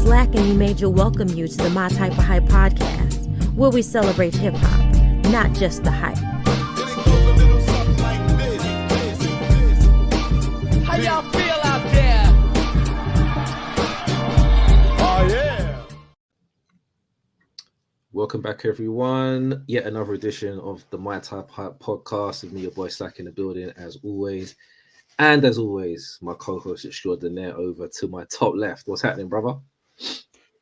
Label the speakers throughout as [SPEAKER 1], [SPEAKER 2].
[SPEAKER 1] Slack and he major welcome you to the My Type of Hype podcast, where we celebrate hip-hop, not just the hype.
[SPEAKER 2] How y'all feel out there?
[SPEAKER 3] Oh, yeah.
[SPEAKER 4] Welcome back, everyone. Yet another edition of the My Type Hype podcast with me, your boy Slack, in the building, as always. And as always, my co-host extraordinaire over to my top left. What's happening, brother?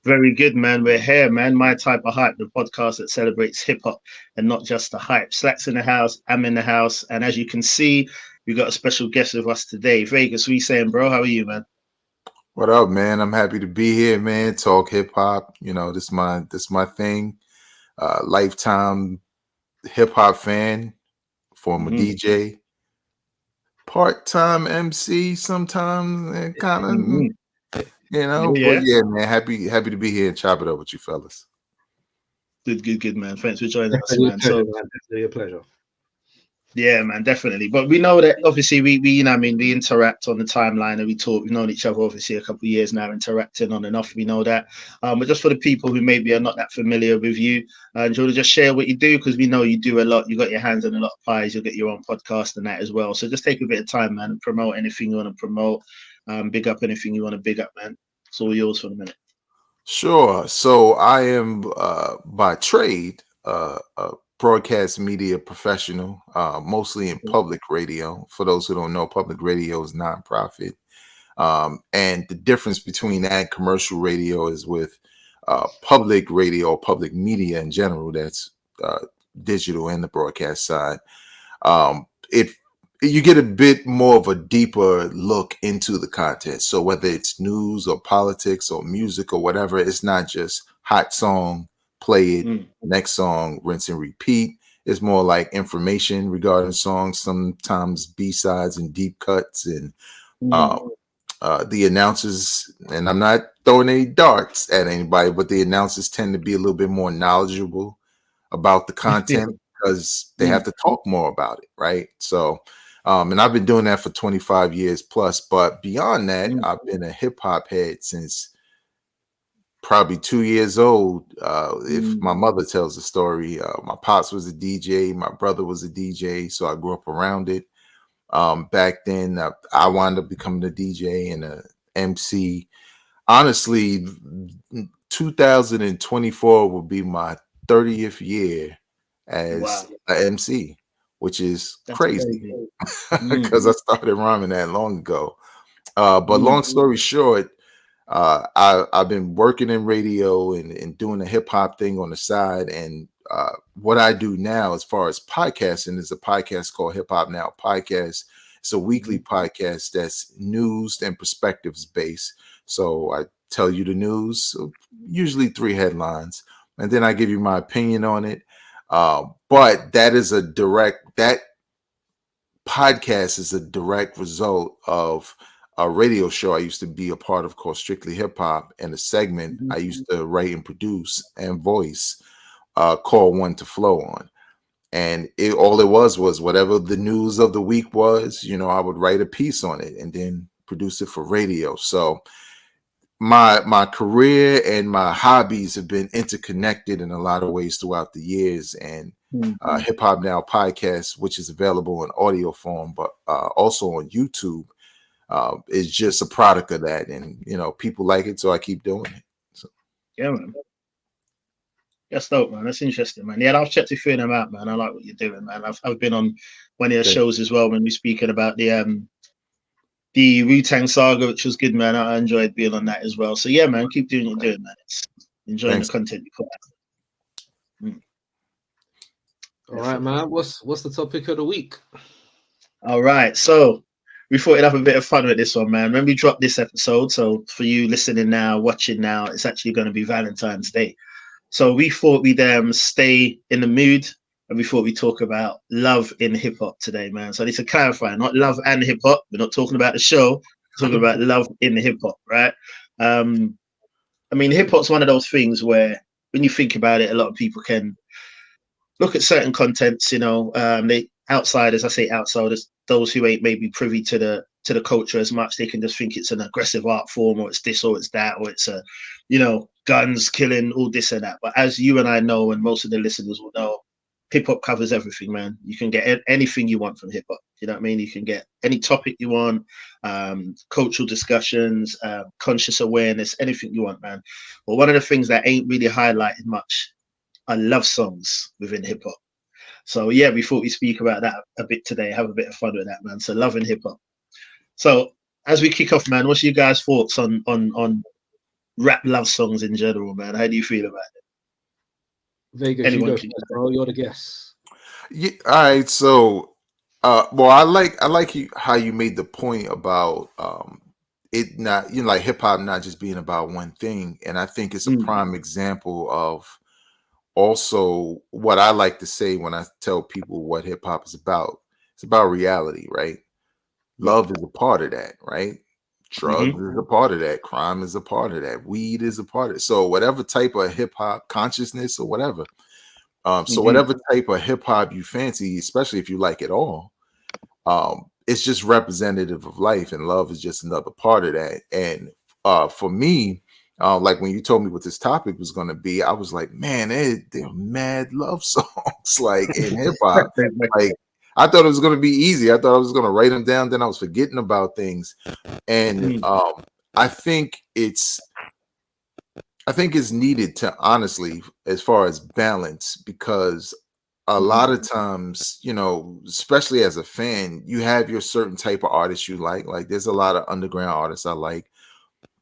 [SPEAKER 5] Very good, man. We're here, man. My Type of Hype, the podcast that celebrates hip-hop and not just the hype. Slack's in the house, I'm in the house. And as you can see, we got a special guest with us today. Vegas, what are you saying, bro? How are you, man?
[SPEAKER 3] What up, man? I'm happy to be here, man. Talk hip-hop. You know, this is my thing. Lifetime hip-hop fan, former DJ, part-time MC sometimes, and kind of, you know.
[SPEAKER 5] Yeah.
[SPEAKER 3] But yeah, man, happy to be here and chop it up with you fellas.
[SPEAKER 5] Good, man. Thanks for joining us,
[SPEAKER 4] Definitely
[SPEAKER 5] man. So,
[SPEAKER 4] definitely a pleasure.
[SPEAKER 5] yeah, man, definitely. But we know that obviously we you know, we interact on the timeline and we talk. We've known each other obviously a couple of years now, interacting on and off. We know that. But just for the people who maybe are not that familiar with you, do you want to just share what you do? Because we know you do a lot. You got your hands on a lot of pies. You'll get your own podcast and that as well. So just take a bit of time, man, and promote anything you want to promote. Big up anything you want to big up, man. It's all yours for the minute.
[SPEAKER 3] Sure. So I am by trade a broadcast media professional, mostly in public radio. For those who don't know, public radio is nonprofit. And the difference between that and commercial radio is with public radio, public media in general, that's digital and the broadcast side. You get a bit more of a deeper look into the content. So whether it's news or politics or music or whatever, it's not just hot song, play it, next song, rinse and repeat. It's more like information regarding songs, sometimes B-sides and deep cuts, and the announcers, and I'm not throwing any darts at anybody, but the announcers tend to be a little bit more knowledgeable about the content because they have to talk more about it, right? So, and I've been doing that for 25 years plus, but beyond that, I've been a hip hop head since probably 2 years old. If my mother tells the story, my pops was a DJ, my brother was a DJ, so I grew up around it. Back then, I wound up becoming a DJ and a MC. Honestly, 2024 will be my 30th year as an MC, which is crazy because I started rhyming that long ago. But long story short, I've been working in radio and doing a hip hop thing on the side. And what I do now, as far as podcasting, is a podcast called Hip Hop Now Podcast. It's a weekly podcast that's news and perspectives based. So I tell you the news, usually 3 headlines, and then I give you my opinion on it. But that podcast is a direct result of a radio show I used to be a part of called Strictly Hip Hop, and a segment I used to write and produce and voice called One to Flow on. And all it was whatever the news of the week was, you know, I would write a piece on it and then produce it for radio. So my career and my hobbies have been interconnected in a lot of ways throughout the years. And Hip Hop Now Podcast, which is available in audio form, but also on YouTube, is just a product of that. And, you know, people like it, so I keep doing it. So.
[SPEAKER 5] Yeah, man. That's dope, man. That's interesting, man. Yeah, I've checked a few of them out, man. I like what you're doing, man. I've been on one of your shows as well when we're speaking about the Wu-Tang saga, which was good, man. I enjoyed being on that as well. So yeah, man, keep doing what you're doing, man. Enjoying the content you put out.
[SPEAKER 4] All right, man. What's the topic of the week?
[SPEAKER 5] All right, so we thought we'd have a bit of fun with this one, man. When we drop this episode, so for you listening now, watching now, it's actually going to be Valentine's Day. So we thought we'd stay in the mood, and we thought we'd talk about love in hip hop today, man. So I need to clarify, not love and hip hop. We're not talking about the show. We're talking about love in hip hop, right? I mean, hip hop's one of those things where when you think about it, a lot of people can look at certain contents, you know, they outsiders, I say outsiders, those who ain't maybe privy to the culture as much, they can just think it's an aggressive art form, or it's this or it's that, or it's a you know, guns, killing, all this and that. But as you and I know, and most of the listeners will know, hip hop covers everything, man. You can get anything you want from hip hop. You know what I mean? You can get any topic you want, cultural discussions, conscious awareness, anything you want, man. But one of the things that ain't really highlighted much are love songs within hip hop. So yeah, we thought we'd speak about that a bit today, have a bit of fun with that, man. So love and hip hop. So as we kick off, man, what's your guys' thoughts on rap love songs in general, man? How do you feel about it?
[SPEAKER 4] Vegas,
[SPEAKER 5] Anyone
[SPEAKER 4] you go
[SPEAKER 5] can
[SPEAKER 4] first, bro. You're the guest.
[SPEAKER 3] Yeah, all right. So, well, I like how you made the point about it not, you know, like hip hop not just being about one thing, and I think it's a prime example of also what I like to say when I tell people what hip hop is about. It's about reality, right? Love is a part of that, right? Drugs is a part of that. Crime is a part of that. Weed is a part of it. So whatever type of hip hop consciousness or whatever. So whatever type of hip hop you fancy, especially if you like it all, it's just representative of life, and love is just another part of that. And for me, like when you told me what this topic was going to be, I was like, man, they're mad love songs like in hip hop. Like I thought it was going to be easy. I thought I was going to write them down, then I was forgetting about things. And I think it's needed to, honestly, as far as balance, because a lot of times, you know, especially as a fan, you have your certain type of artists you like. Like there's a lot of underground artists I like,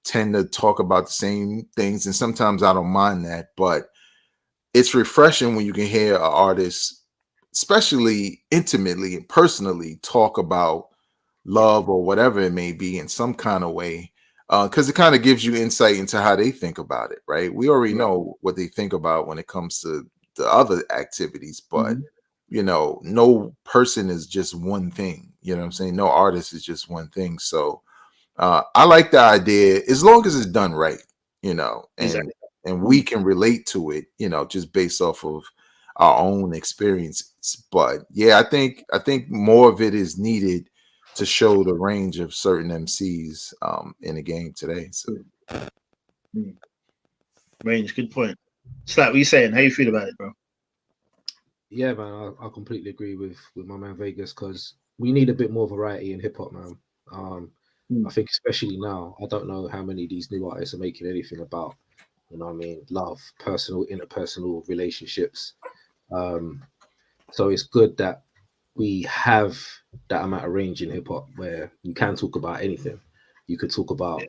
[SPEAKER 3] tend to talk about the same things, and sometimes I don't mind that, but it's refreshing when you can hear an artist, especially intimately and personally, talk about love or whatever it may be in some kind of way, because it kind of gives you insight into how they think about it, right? We already know what they think about when it comes to the other activities, but you know, no person is just one thing. You know what I'm saying? No artist is just one thing. So I like the idea as long as it's done right, you know, and we can relate to it, you know, just based off of our own experiences. But yeah, I think more of it is needed to show the range of certain MCs in the game today. So
[SPEAKER 5] range, good point. Slat, what you saying? How you feel about it, bro?
[SPEAKER 4] Yeah, man, I completely agree with my man Vegas, because we need a bit more variety in hip hop, man. I think especially now, I don't know how many of these new artists are making anything about, you know what I mean, love, personal, interpersonal relationships. So it's good that we have that amount of range in hip hop where you can talk about anything. You could talk about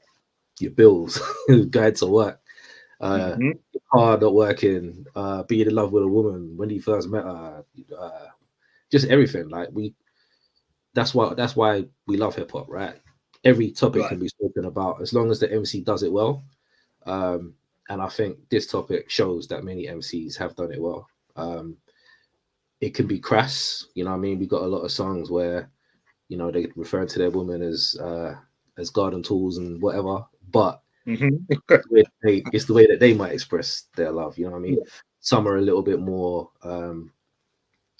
[SPEAKER 4] your bills, going to work, your car not working, being in love with a woman when you first met her, just everything. Like that's why we love hip hop, right? Every topic can be spoken about as long as the MC does it well. And I think this topic shows that many MCs have done it well. It can be crass, you know what I mean? We got a lot of songs where, you know, they refer to their woman as garden tools and whatever, but it's the way that they might express their love, you know what I mean? Some are a little bit more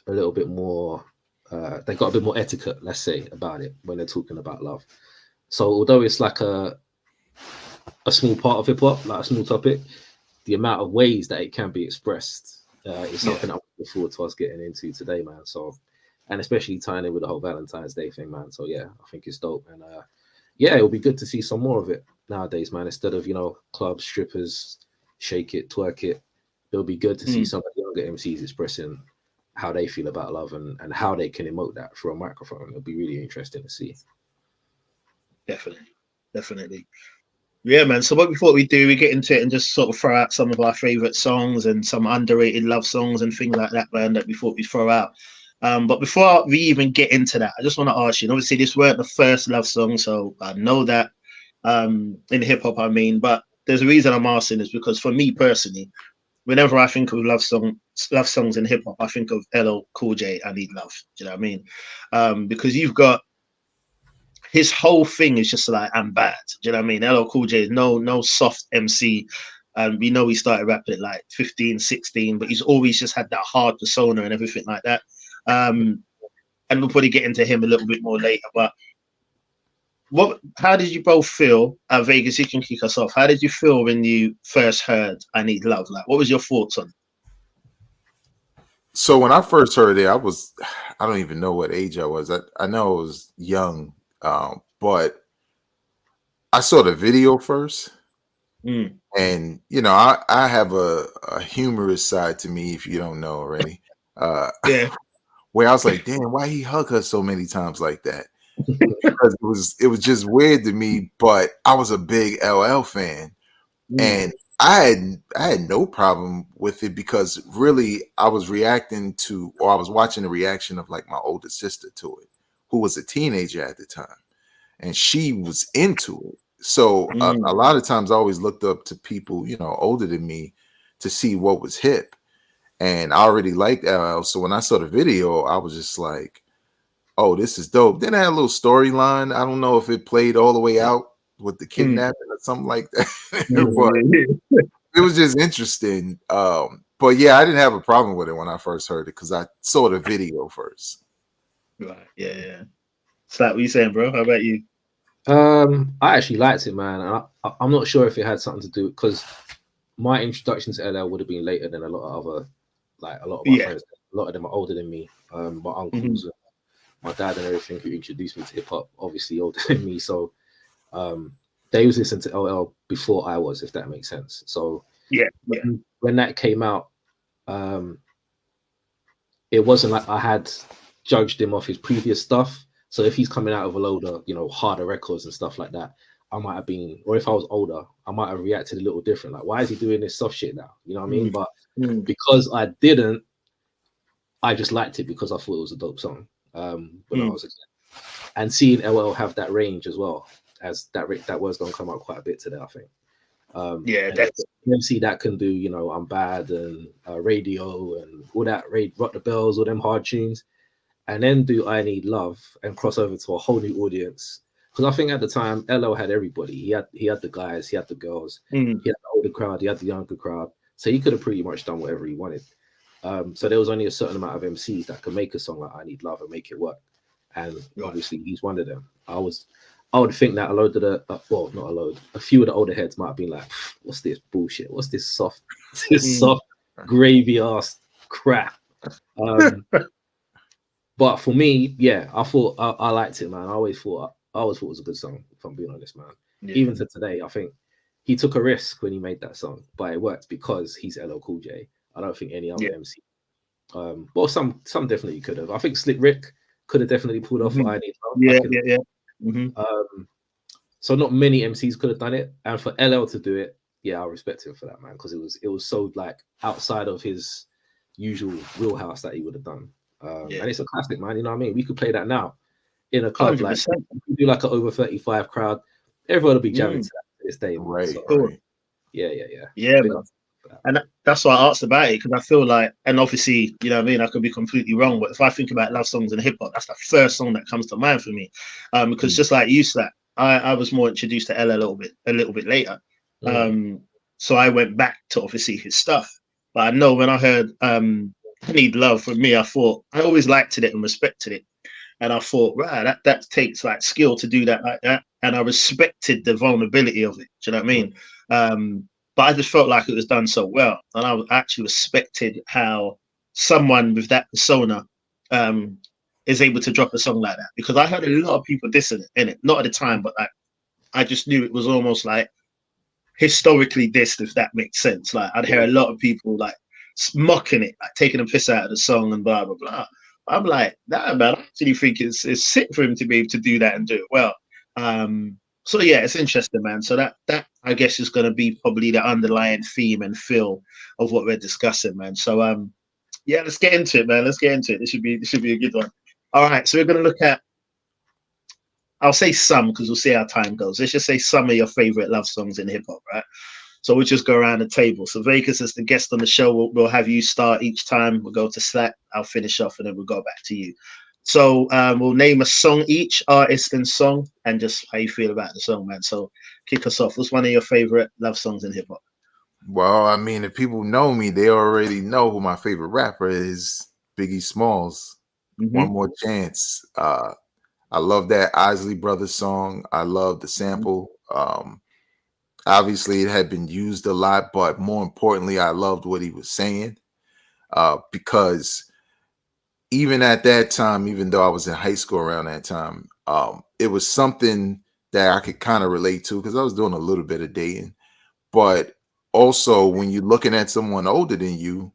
[SPEAKER 4] they got a bit more etiquette, let's say, about it when they're talking about love. So although it's like a small part of hip hop, like a small topic, the amount of ways that it can be expressed is something I'm looking forward to us getting into today, man. So, and especially tying in with the whole Valentine's Day thing, man. So yeah, I think it's dope, and yeah, it'll be good to see some more of it nowadays, man. Instead of, you know, clubs, strippers, shake it, twerk it, it'll be good to see some of the younger MCs expressing how they feel about love and how they can emote that through a microphone. It'll be really interesting to see.
[SPEAKER 5] Definitely. Yeah, man. So what we thought we'd do, we get into it and just sort of throw out some of our favorite songs and some underrated love songs and things like that, man, that we thought we'd throw out. But before we even get into that, I just want to ask you, and obviously this weren't the first love song, so I know that in hip hop, I mean, but there's a reason I'm asking is because for me personally, whenever I think of love songs in hip hop, I think of LL Cool J, I Need Love. Do you know what I mean? Because you've got his whole thing is just like, I'm bad. Do you know what I mean? LL Cool J is no soft MC. We know he started rapping at like 15, 16, but he's always just had that hard persona and everything like that. And we'll probably get into him a little bit more later. But How did you both feel? Vegas, you can kick us off. How did you feel when you first heard "I Need Love"? Like, what was your thoughts on it?
[SPEAKER 3] So when I first heard it, I don't even know what age I was. I know I was young, but I saw the video first. And I have a humorous side to me, if you don't know already.
[SPEAKER 5] Yeah.
[SPEAKER 3] Where I was like, damn, why he hug her so many times like that? Because it was just weird to me, but I was a big LL fan. And I had no problem with it because really I was reacting to, or I was watching the reaction of like my older sister to it, who was a teenager at the time, and she was into it. So a lot of times I always looked up to people, older than me to see what was hip. And I already liked LL. So when I saw the video, I was just like, oh, this is dope. Then I had a little storyline. I don't know if it played all the way out with the kidnapping or something like that. But it was just interesting. But yeah, I didn't have a problem with it when I first heard it because I saw the video first.
[SPEAKER 5] Right. Yeah. Slap, what you saying, bro? How about you?
[SPEAKER 4] I actually liked it, man. I'm not sure if it had something to do because my introduction to LL would have been later than a lot of other, like a lot of my friends. A lot of them are older than me. My uncles, my dad, and everything who introduced me to hip hop, obviously older than me. So they was listening to LL before I was, if that makes sense. So when that came out, it wasn't like I had judged him off his previous stuff. So if he's coming out of a load of, harder records and stuff like that, I might have been, or if I was older, I might have reacted a little different. Like, why is he doing this soft shit now? You know what I mean? But because I didn't, I just liked it because I thought it was a dope song. When I was a kid. And seeing LL have that range as well, as that word's gonna come out quite a bit today, I think. That's MC that can do, I'm Bad and Radio and all that, Rock the Bells, all them hard tunes, and then do I Need Love and cross over to a whole new audience. Because I think at the time LL had everybody. He had the guys, he had the girls, he had the older crowd, he had the younger crowd. So he could have pretty much done whatever he wanted. So there was only a certain amount of MCs that could make a song like I Need Love and make it work. And obviously he's one of them. I would think that a few of the older heads might have been like, what's this bullshit? What's this soft gravy ass crap? But for me, I thought I liked it, man. I always thought it was a good song, if I'm being honest, man. Even to today, I think he took a risk when he made that song, but it worked because he's LL Cool J. I don't think any other MC. Well, some definitely could have. I think Slick Rick could have definitely pulled off I Need Love. So not many MCs could have done it, and for LL to do it, I respect him for that, man, because it was so like outside of his usual wheelhouse that he would have done. And it's a classic, man. You know what I mean? We could play that now in a club, 100%. Like we do like an over 35 crowd. Everyone will be jamming to that to this day,
[SPEAKER 3] right?
[SPEAKER 5] So, cool. Yeah. And that's why I asked about it, because I feel like, and obviously, you know what I mean, I could be completely wrong, but if I think about love songs in hip hop, that's the first song that comes to mind for me. Because just like you said, I was more introduced to Ella a little bit later. So I went back to obviously his stuff. But I know when I heard I Need Love, for me, I thought I always liked it and respected it. And I thought, right, that takes like skill to do that like that. And I respected the vulnerability of it. Do you know what I mean? But I just felt like it was done so well. And I actually respected how someone with that persona is able to drop a song like that. Because I heard a lot of people dissing it in it. Not at the time, but like I just knew it was almost like historically dissed, if that makes sense. Like I'd hear a lot of people like mocking it, like taking a piss out of the song and blah, blah, blah. I'm like, nah, man, I actually think it's sick for him to be able to do that and do it well. So yeah, it's interesting, man. So that I guess is going to be probably the underlying theme and feel of what we're discussing, man. So let's get into it, man. Let's get into it. This should be a good one. All right, so we're going to look at, I'll say some because we'll see how time goes. Let's just say some of your favorite love songs in hip hop, right? So we'll just go around the table. So Vegas, as the guest on the show, we'll have you start each time. We'll go to Slack. I'll finish off, and then we'll go back to you. So we'll name a song each, artist and song, and just how you feel about the song, man. So kick us off. What's one of your favorite love songs in hip hop?
[SPEAKER 3] Well, I mean, if people know me, they already know who my favorite rapper is. Biggie Smalls. One More Chance. I I love that Isley Brothers song. I love the sample. Obviously, it had been used a lot, but more importantly, I loved what he was saying because even at that time, even though I was in high school around that time, it was something that I could kind of relate to because I was doing a little bit of dating. But also, when you're looking at someone older than you,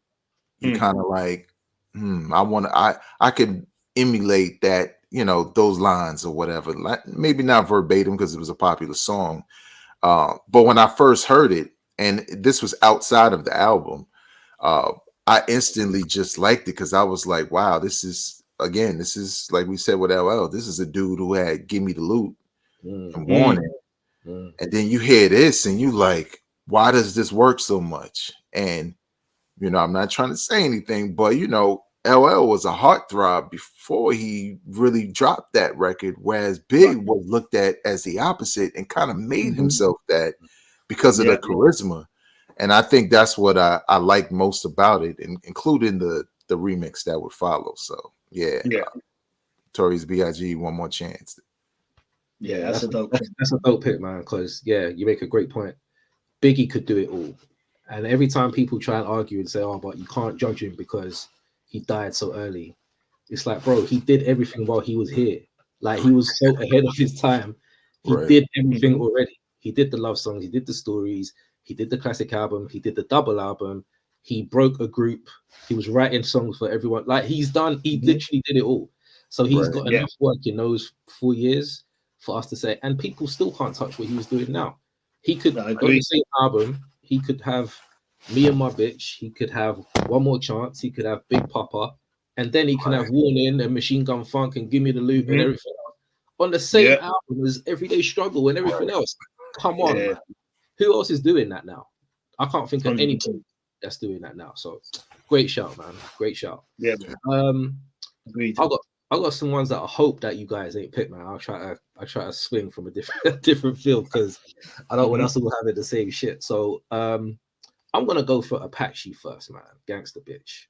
[SPEAKER 3] you kind of like, I could emulate that, those lines or whatever. Like, maybe not verbatim because it was a popular song. But when I first heard it, and this was outside of the album, I instantly just liked it because I was like, wow, this is like we said with LL, this is a dude who had Give Me the Loot and Warning. And then you hear this and you like, why does this work so much? And, I'm not trying to say anything, but, LL was a heartthrob before he really dropped that record, whereas Big was looked at as the opposite and kind of made himself that because of the charisma. And I think that's what I like most about it, including the remix that would follow. So, Notorious B.I.G. One More Chance.
[SPEAKER 5] Yeah, that's a
[SPEAKER 4] dope pick, man, because, you make a great point. Biggie could do it all. And every time people try and argue and say, oh, but you can't judge him because he died so early. It's like, bro, he did everything while he was here. Like, he was so ahead of his time. He did everything already. He did the love songs. He did the stories. He did the classic album. He did the double album. He broke a group. He was writing songs for everyone. Like, he literally did it all. So he's got enough work in those 4 years for us to say, and people still can't touch what he was doing now. He could, on the same album, he could have Me and My Bitch, he could have One More Chance, he could have Big Papa, and then he can have Warning and Machine Gun Funk and Give Me the Loot and everything else on the same album as Everyday Struggle and everything else. Come on, man. Who else is doing that now? I can't think of anybody that's doing that now. So great shout, man. Great shout.
[SPEAKER 5] Yeah, man.
[SPEAKER 4] I got some ones that I hope that you guys ain't picked, man. I try to swing from a different field because I don't want us all having the same shit. So I'm gonna go for Apache first, man. Gangsta Bitch.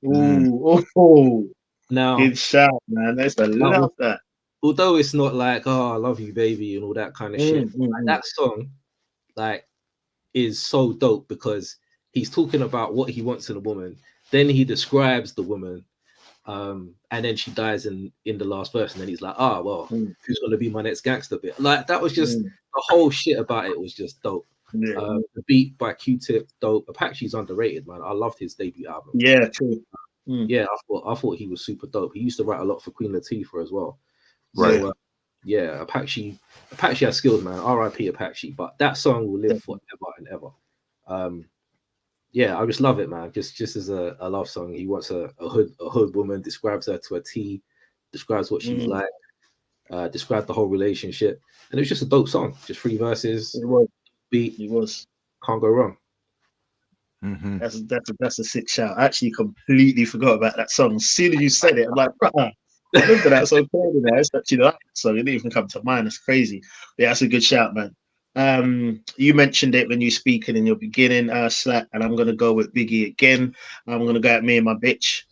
[SPEAKER 5] Ooh,
[SPEAKER 4] now
[SPEAKER 5] good shout, man. I love that.
[SPEAKER 4] Although it's not like, oh, I love you, baby, and all that kind of shit. Like, that song, like, is so dope because he's talking about what he wants in a woman. Then he describes the woman. And then she dies in the last verse, and then he's like, who's gonna be my next gangster bit? Like, that was just the whole shit about it was just dope. The beat by Q-Tip, dope. Apache's underrated, man. I loved his debut album.
[SPEAKER 5] Yeah, true.
[SPEAKER 4] Yeah, I thought he was super dope. He used to write a lot for Queen Latifah as well.
[SPEAKER 3] Right.
[SPEAKER 4] So, Apache has skills, man. R.I.P. Apache, but that song will live forever and ever. I just love it, man. Just as a love song. He wants a hood woman, describes her to a T, describes what she's like, described the whole relationship, and it was just a dope song. Just 3 verses.
[SPEAKER 5] It was.
[SPEAKER 4] Beat.
[SPEAKER 5] It was.
[SPEAKER 4] Can't go wrong.
[SPEAKER 5] That's a sick shout. I actually completely forgot about that song. As soon as you said it, I'm like, brother, look at that. So crazy there. It's actually that song. It didn't even come to mind. That's crazy. But yeah, that's a good shout, man. You mentioned it when you speaking in your beginning, Slack, and I'm gonna go with Biggie again. I'm gonna go at Me and My Bitch.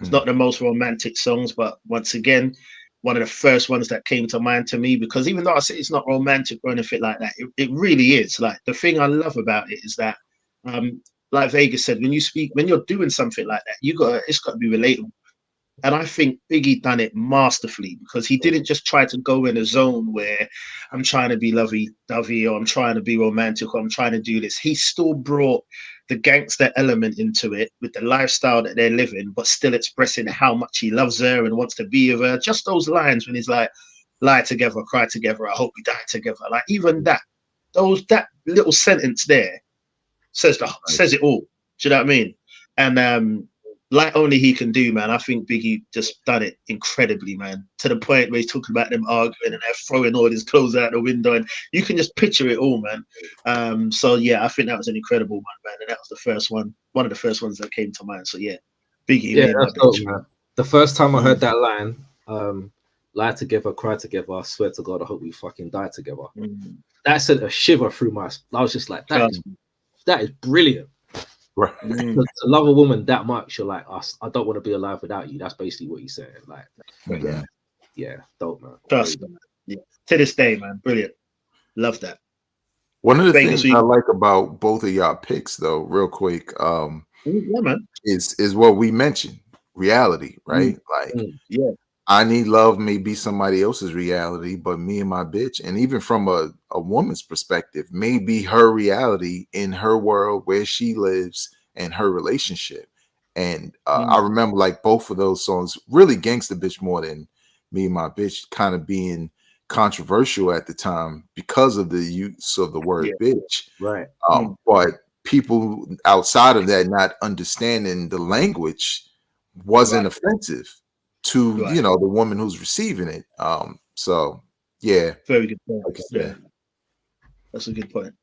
[SPEAKER 5] It's not the most romantic songs, but once again, one of the first ones that came to mind to me, because even though I say it's not romantic or anything like that, it really is. Like, the thing I love about it is that, like Vegas said, when you're doing something like that, it's got to be relatable. And I think Biggie done it masterfully because he didn't just try to go in a zone where I'm trying to be lovey-dovey or I'm trying to be romantic or I'm trying to do this. He still brought the gangster element into it with the lifestyle that they're living, but still expressing how much he loves her and wants to be with her. Just those lines when he's like, lie together, cry together, I hope we die together. Like, even that little sentence there says it all. Do you know what I mean? And like only he can do, man. I think Biggie just done it incredibly, man. To the point where he's talking about them arguing and they're throwing all his clothes out the window, and you can just picture it all, man. So yeah, I think that was an incredible one, man. And that was the first one of the first ones that came to mind. So yeah, Biggie.
[SPEAKER 4] Yeah, that's dope, man. The first time I heard that line, lie together, cry together, I swear to God, I hope we fucking die together. That sent a shiver through my. I was just like, that is brilliant.
[SPEAKER 3] Right.
[SPEAKER 4] To love a woman that much, you're like, I don't want to be alive without you. That's basically what he's saying. Like, yeah, dope, man.
[SPEAKER 5] Trust me, man. Yeah. To this day, man, brilliant. Love that.
[SPEAKER 3] One of the
[SPEAKER 5] Vegas,
[SPEAKER 3] things I like about both of y'all picks, though, real quick,
[SPEAKER 5] yeah, man.
[SPEAKER 3] is what we mentioned, reality, right? Like,
[SPEAKER 5] Yeah,
[SPEAKER 3] I Need Love may be somebody else's reality, but me and my bitch, and even from a woman's perspective, may be her reality in her world where she lives and her relationship. And I remember like both of those songs, really Gangsta Bitch more than Me and My Bitch, kind of being controversial at the time because of the use of the word bitch.
[SPEAKER 4] Right.
[SPEAKER 3] But people outside of that not understanding the language wasn't offensive to
[SPEAKER 5] Right.
[SPEAKER 3] the woman who's receiving it. So yeah,
[SPEAKER 5] Very good point.
[SPEAKER 3] like I
[SPEAKER 5] Yeah,
[SPEAKER 3] said.
[SPEAKER 5] that's a good point.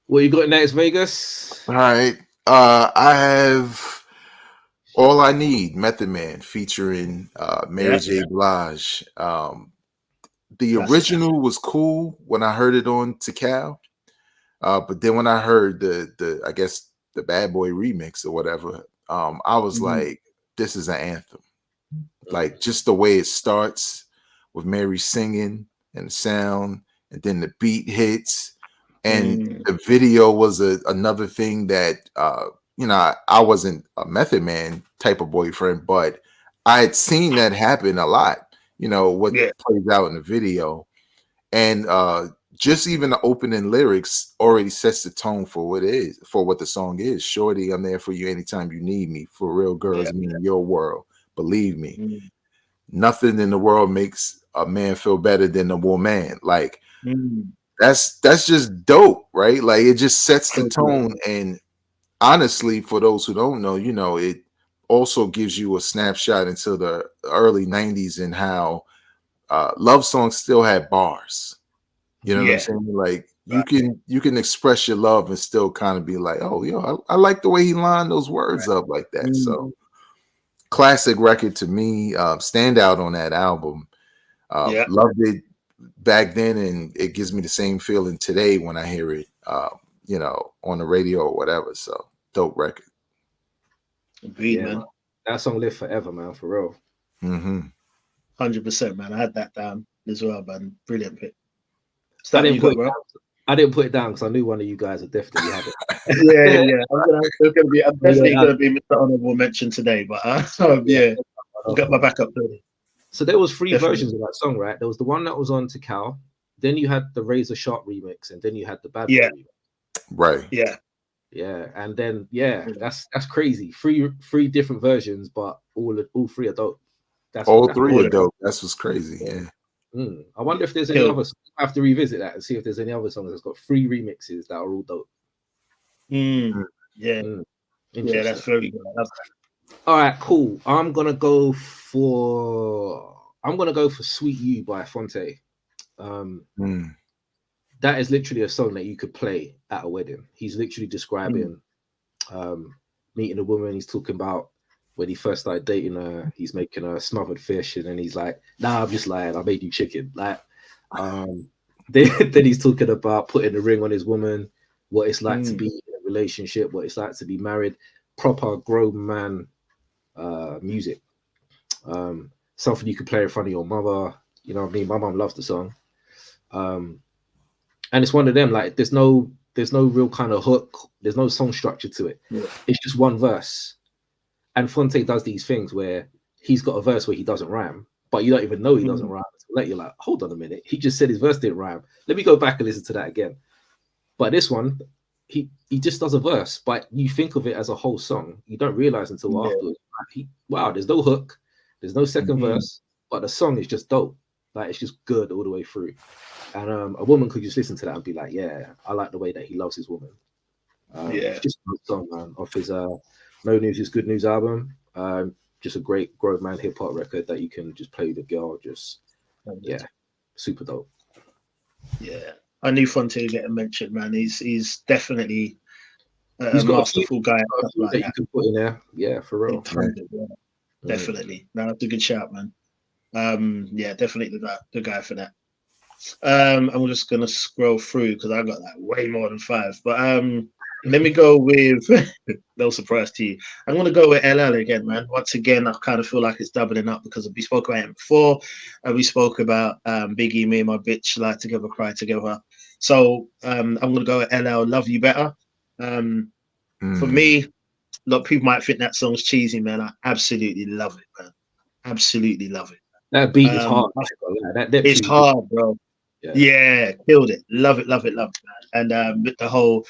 [SPEAKER 4] What you got next, Vegas?
[SPEAKER 3] All right. I have All I Need, Method Man, featuring Mary J. Blige. The original was cool when I heard it on Tikal. But then when I heard the I guess the Bad Boy remix or whatever, I was like, this is an anthem. Like just the way it starts with Mary singing and the sound, and then the beat hits, and the video was another thing that I wasn't a Method Man type of boyfriend, but I had seen that happen a lot. What plays out in the video, and just even the opening lyrics already sets the tone for what it is, for what the song is. Shorty, I'm there for you anytime you need me. For real girls, me in your world. Believe me, nothing in the world makes a man feel better than a woman. Like that's just dope, right? Like it just sets the tone. And honestly, for those who don't know, it also gives you a snapshot into the early 90s and how love songs still had bars. You know what I'm saying? Like you can express your love and still kind of be like, oh, I like the way he lined those words up like that. So classic record to me, standout on that album. Loved it back then, and it gives me the same feeling today when I hear it, on the radio or whatever. So dope record.
[SPEAKER 5] Agreed, man.
[SPEAKER 4] That song lived forever, man, for real.
[SPEAKER 5] 100%, man. I had that down as well, man. Brilliant pick.
[SPEAKER 4] I didn't put it down because I knew one of you guys would definitely have it.
[SPEAKER 5] I'm definitely going to be Mr. Honorable Mention today, but I've got my backup ready.
[SPEAKER 4] So there was three versions of that song, right? There was the one that was on Tikal, then you had the Razor Sharp remix, and then you had the Bad Boy remix.
[SPEAKER 3] Right.
[SPEAKER 4] Yeah, and then that's crazy. Three different versions, but all three are dope.
[SPEAKER 3] All three are dope. That's what's crazy. Yeah.
[SPEAKER 4] I wonder if there's any other. I have to revisit that and see if there's any other songs that's got 3 remixes that are all dope.
[SPEAKER 5] Yeah, that's very good.
[SPEAKER 4] All right, cool. I'm gonna go for "Sweet You" by Fonte. That is literally a song that you could play at a wedding. He's literally describing meeting a woman. He's talking about when he first started dating her, he's making her smothered fish, and then he's like, "Nah, I'm just lying. I made you chicken." Like, then he's talking about putting a ring on his woman, what it's like to be in a relationship, what it's like to be married. Proper grown man music. Something you could play in front of your mother. You know what I mean? My mom loves the song. And it's one of them. Like, there's no real kind of hook. There's no song structure to it. It's just one verse. And Fonte does these things where he's got a verse where he doesn't rhyme, but you don't even know he doesn't rhyme. Like, you're like, hold on a minute, he just said his verse didn't rhyme. Let me go back and listen to that again. But this one, he just does a verse, but you think of it as a whole song. You don't realize until afterwards. Wow, there's no hook, there's no second verse, but the song is just dope. Like, it's just good all the way through. And a woman could just listen to that and be like, yeah, I like the way that he loves his woman. It's just a good song, man, off his No News is Good News album. Just a great grown man hip hop record that you can just play with a girl. Just super dope. Yeah,
[SPEAKER 5] I knew Fonte getting mentioned, man. He's definitely a masterful guy.
[SPEAKER 4] Like that you can put in there. Yeah, for real.
[SPEAKER 5] Definitely. No, that's a good shout, man. Definitely the guy for that. I'm just gonna scroll through because I got like way more than 5. But Let me go with no surprise to you. I'm gonna go with LL again, man. Once again, I kind of feel like it's doubling up because we spoke about him before, and we spoke about Biggie, me and my bitch, like together, cry together. So I'm gonna go with LL, Love You Better. For me, a lot of people might think that song's cheesy, man. I absolutely love it, man. Absolutely love it.
[SPEAKER 4] That beat is hard.
[SPEAKER 5] It's hard, bro. Yeah, killed it. Love it, love it, love it, man. And with the whole,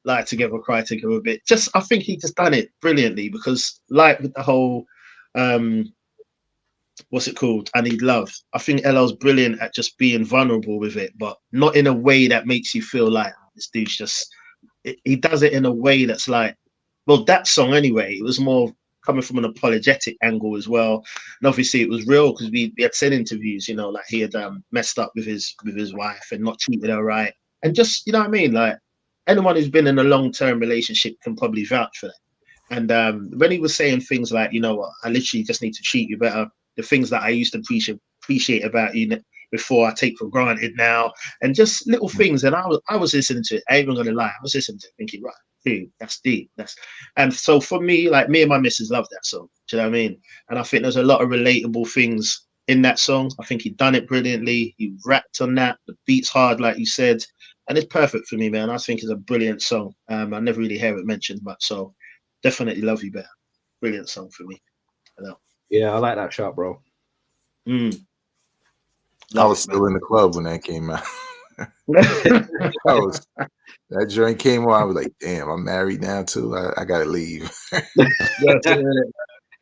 [SPEAKER 5] like together, cry together a bit. I think he just done it brilliantly because, like with the whole, what's it called? I Need Love. I think LL's brilliant at just being vulnerable with it, but not in a way that makes you feel like this dude's just. He does it in a way that's like, well, that song anyway. It was more coming from an apologetic angle as well, and obviously it was real because we had said interviews, like he had messed up with his wife and not treated her right, and just what I mean, like anyone who's been in a long-term relationship can probably vouch for that. And when he was saying things like, what, I literally just need to treat you better, the things that I used to appreciate about you before I take for granted now, and just little things. And I was listening to it. I ain't even gonna lie, I was listening to it thinking, right, dude, that's deep. And so for me, like me and my missus love that song. Do you know what I mean? And I think there's a lot of relatable things in that song. I think he done it brilliantly. He rapped on that. The beat's hard, like you said, and it's perfect for me, man. I think it's a brilliant song. I never really hear it mentioned much, so definitely Love You Better. Brilliant song for me.
[SPEAKER 4] Yeah, I like that shot, bro.
[SPEAKER 3] I was still in the club when that came out. That joint came on. I was like, damn, I'm married now too. I gotta leave.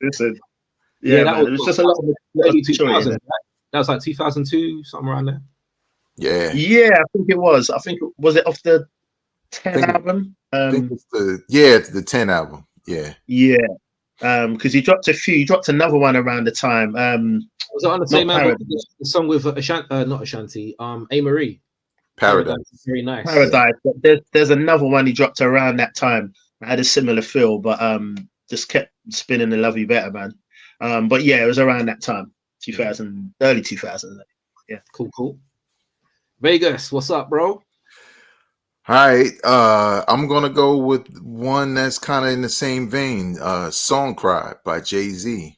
[SPEAKER 5] Listen, yeah, man, it was just a lot of
[SPEAKER 4] 2000. That was like 2002, something around there.
[SPEAKER 3] Yeah,
[SPEAKER 5] I think it was. I think was it off the 10 album?
[SPEAKER 3] I think it's the 10 album. Yeah.
[SPEAKER 5] Because he dropped a few. He dropped another one around the time.
[SPEAKER 4] Was it on the same album? The song with not Ashanti, A. Marie.
[SPEAKER 3] Paradise.
[SPEAKER 4] Very nice.
[SPEAKER 5] Paradise. There's another one he dropped around that time. I had a similar feel, but just kept spinning the Love You Better, man. But yeah, it was around that time, 2000, early 2000s. Yeah.
[SPEAKER 4] Cool. Vegas, what's up, bro?
[SPEAKER 3] All right, I'm gonna go with one that's kind of in the same vein. "Song Cry" by Jay-Z.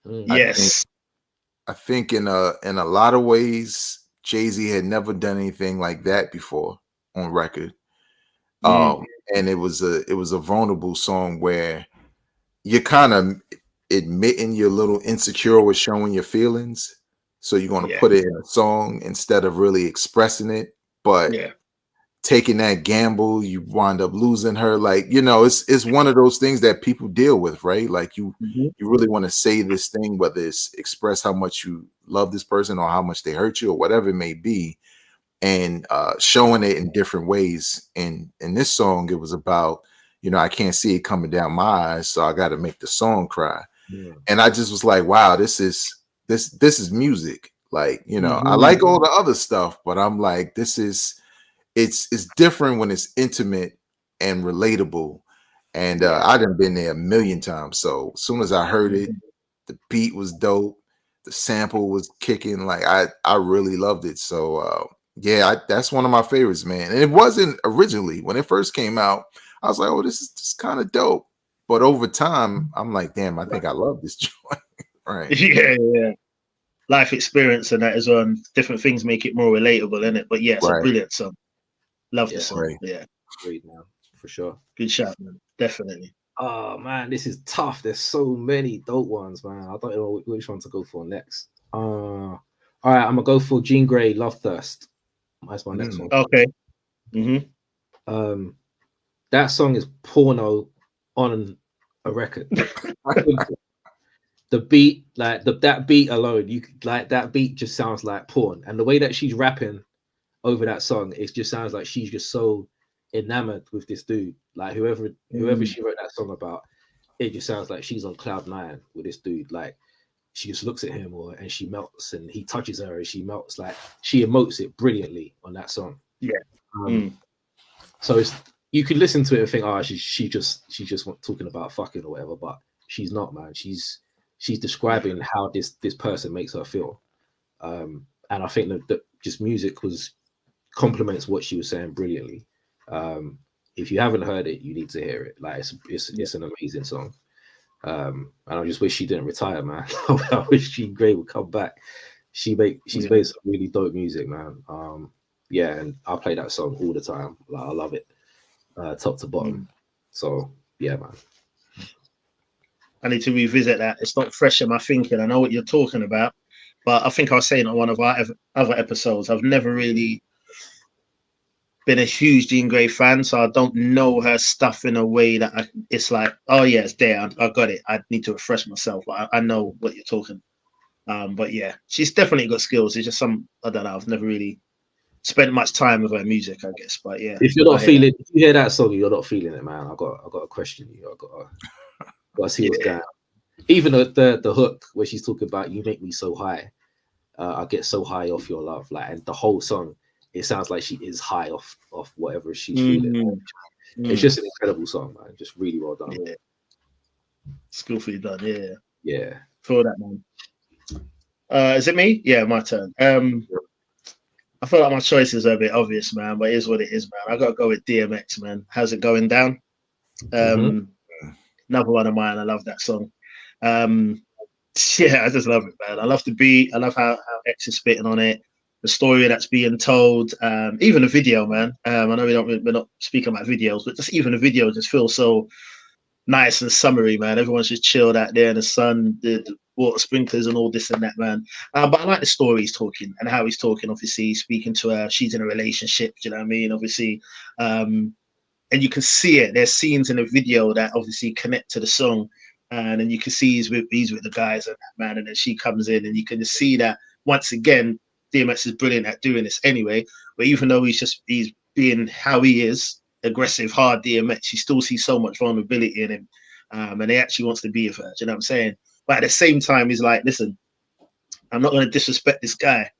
[SPEAKER 5] Yes,
[SPEAKER 3] I think in a lot of ways, Jay-Z had never done anything like that before on record. And it was a vulnerable song where you're kind of admitting you're a little insecure with showing your feelings, so you're gonna put it in a song instead of really expressing it, but taking that gamble, you wind up losing her. Like, it's one of those things that people deal with, right? Like you really want to say this thing, whether it's express how much you love this person or how much they hurt you or whatever it may be, and showing it in different ways. And in this song, it was about, I can't see it coming down my eyes, so I got to make the song cry. And I just was like, wow, this is music. Like, I like all the other stuff, but I'm like, it's different when it's intimate and relatable. And I done been there a million times. So as soon as I heard it, the beat was dope, the sample was kicking. Like I really loved it. So that's one of my favorites, man. And it wasn't originally when it first came out. I was like, oh, this is just kind of dope. But over time, I'm like, damn, I think I love this joint. Right?
[SPEAKER 5] Yeah. Life experience and that as well. Different things make it more relatable, innit? But yeah, it's a brilliant song. Love the song. Right. Yeah.
[SPEAKER 4] Great, man. For sure.
[SPEAKER 5] Good shout, man. Definitely.
[SPEAKER 4] Oh man, this is tough. There's so many dope ones, man. I don't know which one to go for next. All right, I'm gonna go for Jean Grey, Love Thirst. That's my next one.
[SPEAKER 5] Okay.
[SPEAKER 4] That song is porno on a record. The beat, like that beat alone, you like that beat just sounds like porn. And the way that she's rapping over that song, it just sounds like she's just so enamored with this dude. Like whoever she wrote that song about, it just sounds like she's on cloud 9 with this dude. Like she just looks at him and she melts, and he touches her and she melts. Like she emotes it brilliantly on that song. So you could listen to it and think, oh, she just talking about fucking or whatever, but she's not, man. She's describing how this person makes her feel. And I think that just music complements what she was saying brilliantly. if you haven't heard it, you need to hear it. Like it's an amazing song. And I just wish she didn't retire, man. I wish Jean Grey would come back. She's made some really dope music, man. Yeah, and I play that song all the time. Like I love it, top to bottom. So yeah, man.
[SPEAKER 5] I need to revisit that. It's not fresh in my thinking. I know what you're talking about, but I think I was saying on one of our other episodes, I've never really been a huge Jean Grey fan, so I don't know her stuff in a way that it's like, oh yeah, it's there. I got it. I need to refresh myself. I know what you're talking. But yeah, she's definitely got skills. It's just I don't know. I've never really spent much time with her music, I guess. But yeah,
[SPEAKER 4] if you're not feeling, if you hear that song, you're not feeling it, man. I got to question you. I got to see what's going on. Even the hook where she's talking about "you make me so high," I get so high off your love, like, and the whole song, it sounds like she is high off whatever she's feeling. It's just an incredible song, man. Just really well done.
[SPEAKER 5] Yeah. Skillfully done.
[SPEAKER 4] Yeah.
[SPEAKER 5] Feel that, man. Is it me? Yeah, my turn. I feel like my choices are a bit obvious, man, but it is what it is, man. I got to go with DMX, man. How's it going down? Another one of mine. I love that song. Yeah, I just love it, man. I love the beat. I love how X is spitting on it. The story that's being told. Even the video, man. I know we're not speaking about videos, but just even the video just feels so nice and summery, man. Everyone's just chilled out there in the sun, the water sprinklers and all this and that, man. But I like the story he's talking and how he's talking. Obviously, speaking to her, she's in a relationship. Do you know what I mean? Obviously, and you can see it. There's scenes in the video that obviously connect to the song, and then you can see he's with the guys and that, man. And then she comes in, and you can just see that once again. DMX is brilliant at doing this anyway. But even though he's being how he is, aggressive, hard DMX, you still see so much vulnerability in him, and he actually wants to be with her. Do you know what I'm saying? But at the same time, he's like, listen, I'm not going to disrespect this guy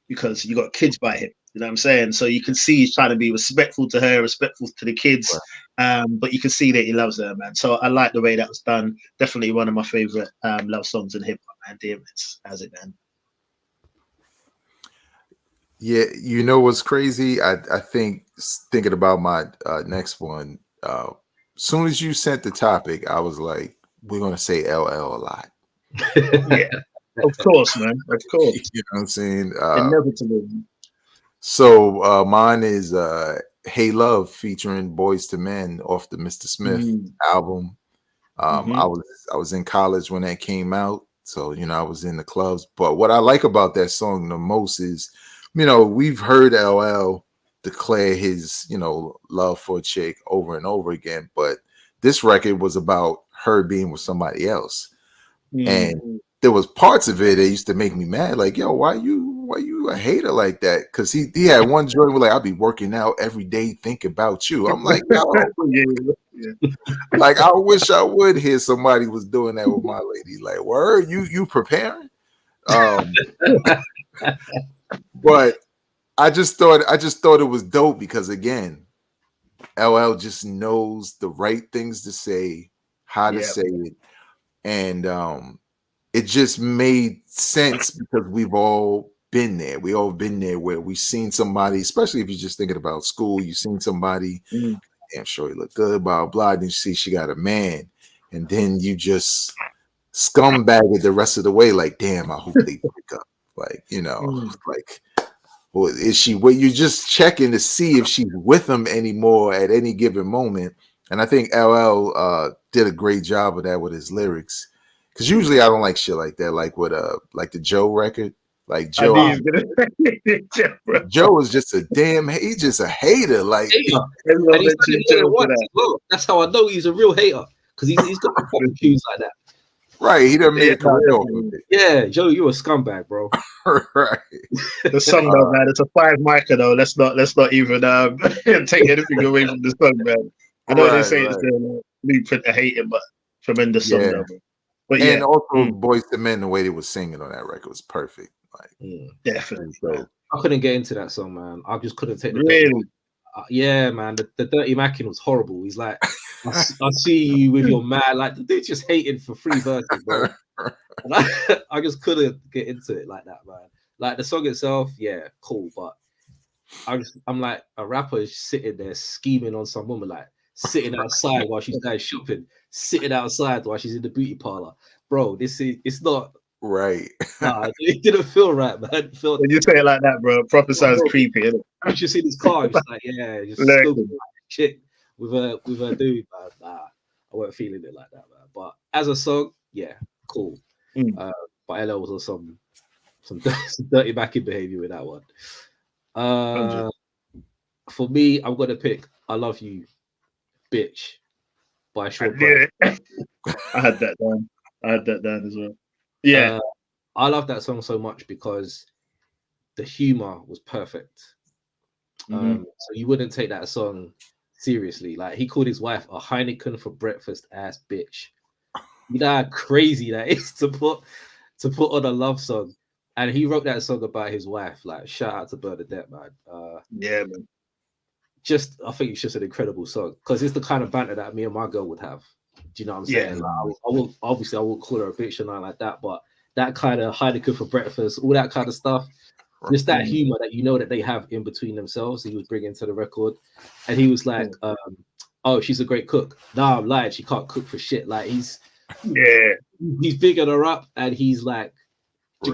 [SPEAKER 5] because you got kids by him. You know what I'm saying? So you can see he's trying to be respectful to her, respectful to the kids, but you can see that he loves her, man. So I like the way that was done. Definitely one of my favorite love songs in hip hop, man. DMX has it, man.
[SPEAKER 3] Yeah, you know what's crazy? I think thinking about my next one, soon as you sent the topic, I was like, we're gonna say LL a lot.
[SPEAKER 5] Yeah, of course, man. Of course.
[SPEAKER 3] You know what I'm saying?
[SPEAKER 5] Inevitable.
[SPEAKER 3] So mine is Hey Love featuring Boys to Men off the Mr. Smith album. I was in college when that came out, so I was in the clubs. But what I like about that song the most is, we've heard LL declare his, love for a chick over and over again, but this record was about her being with somebody else. And there was parts of it that used to make me mad. Like, yo, why you a hater like that? Because he had one joint where, like, I'll be working out every day, think about you. I'm like, yo, like, I wish I would hear somebody was doing that with my lady. Like, word, you preparing? But I just thought it was dope because, again, LL just knows the right things to say, how to say it, and it just made sense because we've all been there. We all been there where we've seen somebody, especially if you're just thinking about school, you've seen somebody, damn sure he look good, blah, blah, then you see she got a man, and then you just scumbag it the rest of the way, like, damn, I hope they break up. Like, like, well, is she? Well, you're just checking to see if she's with him anymore at any given moment. And I think LL did a great job of that with his lyrics. Because usually I don't like shit like that, like with like the Joe record. Like Joe, Joe is just a damn. He's just a hater. Like
[SPEAKER 4] that's how I know he's a real hater because he's got the cues like that.
[SPEAKER 3] Right, he done made a career off of it.
[SPEAKER 4] Yeah, Joe, you're a scumbag, bro.
[SPEAKER 3] Right.
[SPEAKER 5] The song though, man, it's a 5-micer though. Let's not even take anything away from the song, man. I know they say it's the blueprint to hating, but tremendous song though. But
[SPEAKER 3] and also Boys to Men, the way they were singing on that record was perfect. Like,
[SPEAKER 5] definitely.
[SPEAKER 4] I couldn't get into that song, man. I just couldn't take the
[SPEAKER 5] really.
[SPEAKER 4] Yeah, man. The Dirty Mackin was horrible. He's like, I see you with your man. Like, the dude's just hating for 3 verses, bro. And I just couldn't get into it like that, man. Like, the song itself, yeah, cool, but I'm like, a rapper is sitting there scheming on some woman, like sitting outside while she's going shopping, sitting outside while she's in the beauty parlor. Bro, it's not
[SPEAKER 3] right.
[SPEAKER 4] nah, it didn't feel right, man. It felt,
[SPEAKER 5] When you say it like that, bro, it proper sounds creepy, innit?
[SPEAKER 4] you should see this car. It's like, yeah, just
[SPEAKER 5] Exactly.
[SPEAKER 4] scoping like shit with her dude, man. Nah, I wasn't feeling it like that, man. But as a song, yeah, cool. But LL was on some dirty backing behavior with that one. For me, I'm gonna pick "I Love You, Bitch" by Sean Price.
[SPEAKER 5] I had that down as well. Yeah,
[SPEAKER 4] I love that song so much because the humor was perfect. So you wouldn't take that song seriously. Like, he called his wife a Heineken for breakfast ass bitch. You know how crazy that is to put on a love song. And he wrote that song about his wife. Like, shout out to Bernadette, man.
[SPEAKER 5] Yeah, man.
[SPEAKER 4] I think it's just an incredible song because it's the kind of banter that me and my girl would have. Do you know what I'm saying?
[SPEAKER 5] Yeah.
[SPEAKER 4] Like, I won't call her a bitch or nothing like that, but that kind of Heineken for breakfast, all that kind of stuff, just that humor that you know that they have in between themselves, he was bringing to the record. And he was like, oh, she's a great cook. No, I'm lying, she can't cook for shit. Like, he's bigging her up, and he's like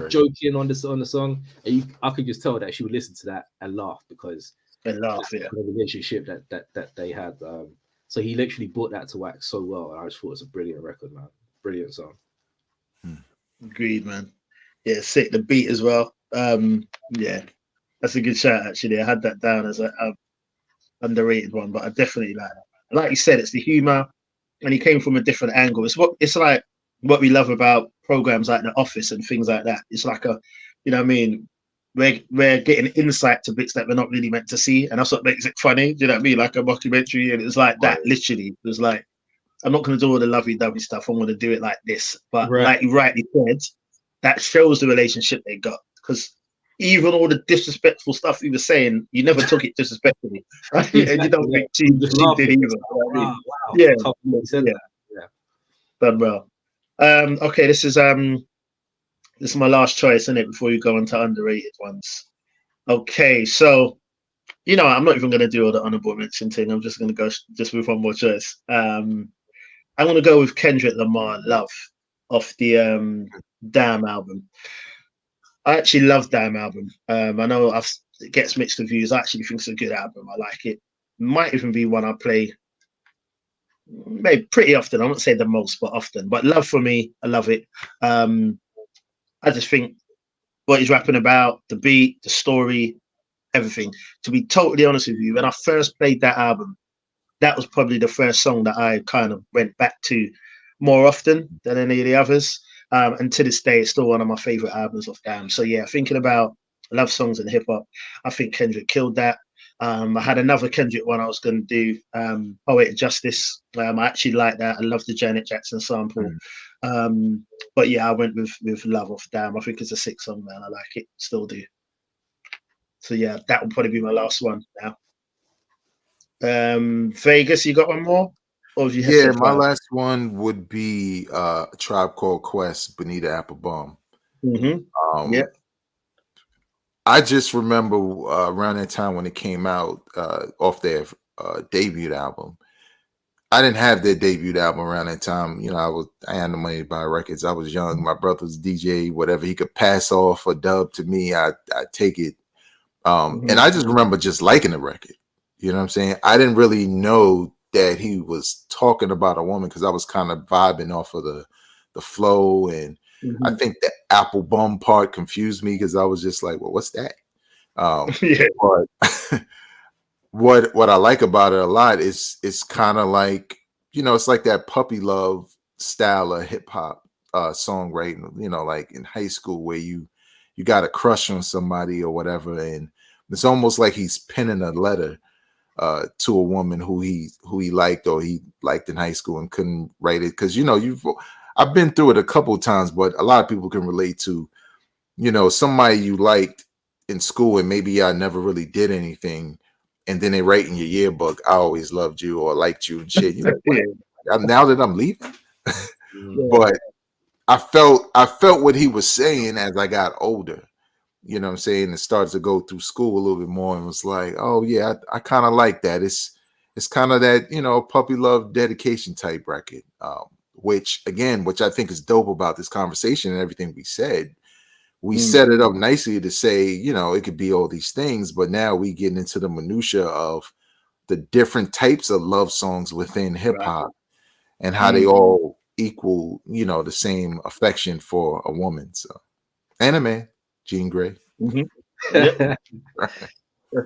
[SPEAKER 4] joking on the song. And I could just tell that she would listen to that and laugh because the relationship that they had. So he literally brought that to wax so well. And I just thought it's a brilliant record, man. Brilliant song.
[SPEAKER 5] Agreed, man. Yeah, sick. The beat as well. Yeah, that's a good shout, actually. I had that down as a underrated one, but I definitely like it. Like you said, it's the humor, and he came from a different angle. It's like what we love about programs like The Office and things like that. It's like you know what I mean? We're getting insight to bits that we're not really meant to see, and that's what makes it funny. Do you know what I mean? Like a mockumentary, and it's like that. Literally, it was like, I'm not going to do all the lovey-dovey stuff. I'm going to do it like this. But like you rightly said, that shows the relationship they got. Because even all the disrespectful stuff he was saying, you never took it disrespectfully, and you don't think she did either.
[SPEAKER 4] Wow.
[SPEAKER 5] Yeah,
[SPEAKER 4] yeah.
[SPEAKER 5] Done well. Okay, this is my last choice, isn't it? Before you go on to underrated ones. Okay, so I'm not even going to do all the honorable mention thing. I'm just going to go just with one more choice. I'm going to go with Kendrick Lamar, "Love," off the Damn album. I actually love Damn album. I know it gets mixed reviews. I actually think it's a good album. I like it. Might even be one I play maybe pretty often. I won't say the most, but often. But Love, for me, I love it. I just think what he's rapping about, the beat, the story, everything. To be totally honest with you, when I first played that album, that was probably the first song that I kind of went back to more often than any of the others. And to this day, it's still one of my favorite albums of Damn. So yeah, thinking about love songs and hip hop, I think Kendrick killed that. I had another Kendrick one I was going to do, Poetic Justice. I actually like that. I love the Janet Jackson sample. But yeah, I went with Love off Damn. I think it's a sick song, man. I like it, still do. So yeah, that will probably be my last one now. Vegas, you got one more? Or have you
[SPEAKER 3] my last one would be a Tribe Called Quest, Bonita Applebaum. I just remember around that time when it came out off their debut album. I didn't have their debut album around that time. I had no money to buy records. I was young. My brother's DJ, whatever he could pass off a dub to me, I'd take it. And I just remember just liking the record. You know what I'm saying? I didn't really know that he was talking about a woman because I was kind of vibing off of the flow, and I think the apple bum part confused me because I was just like, well, what's that? But what I like about it a lot is it's kind of like, it's like that puppy love style of hip hop songwriting, like in high school where you got a crush on somebody or whatever, and it's almost like he's penning a letter to a woman who he liked or he liked in high school and couldn't write it because I've been through it a couple of times, but a lot of people can relate to somebody you liked in school and maybe I never really did anything, and then they write in your yearbook, "I always loved you" or "liked you" and shit. Now that I'm leaving, but I felt what he was saying as I got older. you know what I'm saying, and started to go through school a little bit more and was like, oh yeah, I kind of like that. It's kind of that, you know, puppy love dedication type record. Which I think is dope about this conversation and everything we said. We set it up nicely to say, you know, it could be all these things, but now we get into the minutia of the different types of love songs within hip hop and how they all equal, you know, the same affection for a woman. So, and a man, Jean Grey.
[SPEAKER 5] Yep.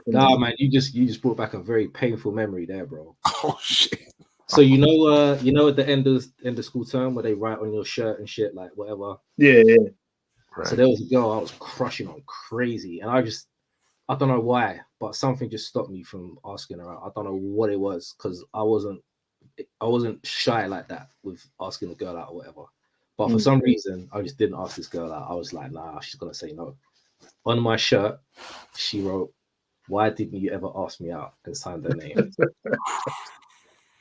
[SPEAKER 4] Nah, man, you just brought back a very painful memory there, bro.
[SPEAKER 3] Oh shit.
[SPEAKER 4] So you know at the end of school term where they write on your shirt and shit, like whatever.
[SPEAKER 5] Yeah.
[SPEAKER 3] Right.
[SPEAKER 4] So there was a girl I was crushing on crazy, and I don't know why, but something just stopped me from asking her out. I don't know what it was, because I wasn't shy like that with asking a girl out or whatever. But for some reason, I just didn't ask this girl out. I was like, nah, she's gonna say no. On my shirt, she wrote, "Why didn't you ever ask me out?" and signed her name.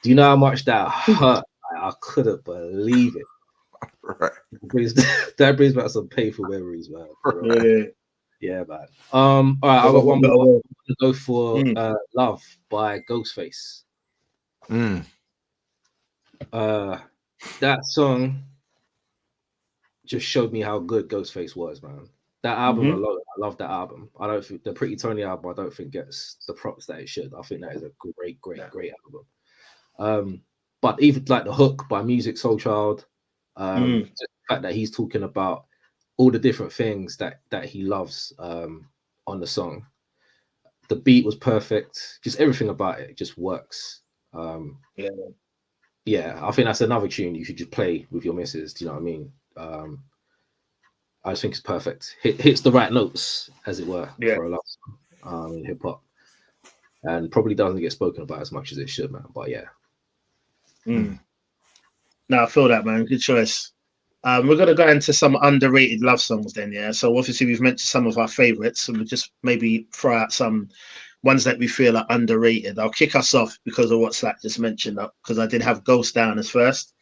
[SPEAKER 4] Do you know how much that hurt? I couldn't believe it.
[SPEAKER 3] Right.
[SPEAKER 4] That brings back some painful memories, man. Yeah, man. All right, I got one more. I'm gonna go for "Love" by Ghostface. That song just showed me how good Ghostface was, man. That album alone, I love that album. I don't think the Pretty Tony album, I don't think gets the props that it should. I think that is a great album. But even like the hook by Music Soul Child, just the fact that he's talking about all the different things that he loves on the song. The beat was perfect. Just everything about it just works. Yeah, I think that's another tune you should just play with your missus. Do you know what I mean? I just think it's perfect. Hits the right notes, as it were, for a love song in hip hop, and probably doesn't get spoken about as much as it should, man. But yeah.
[SPEAKER 5] No, I feel that, man. Good choice. We're gonna go into some underrated love songs then, yeah. So obviously we've mentioned some of our favorites, and we'll just maybe throw out some ones that we feel are underrated. I'll kick us off because of what Slack just mentioned, because I did have Ghost down as first.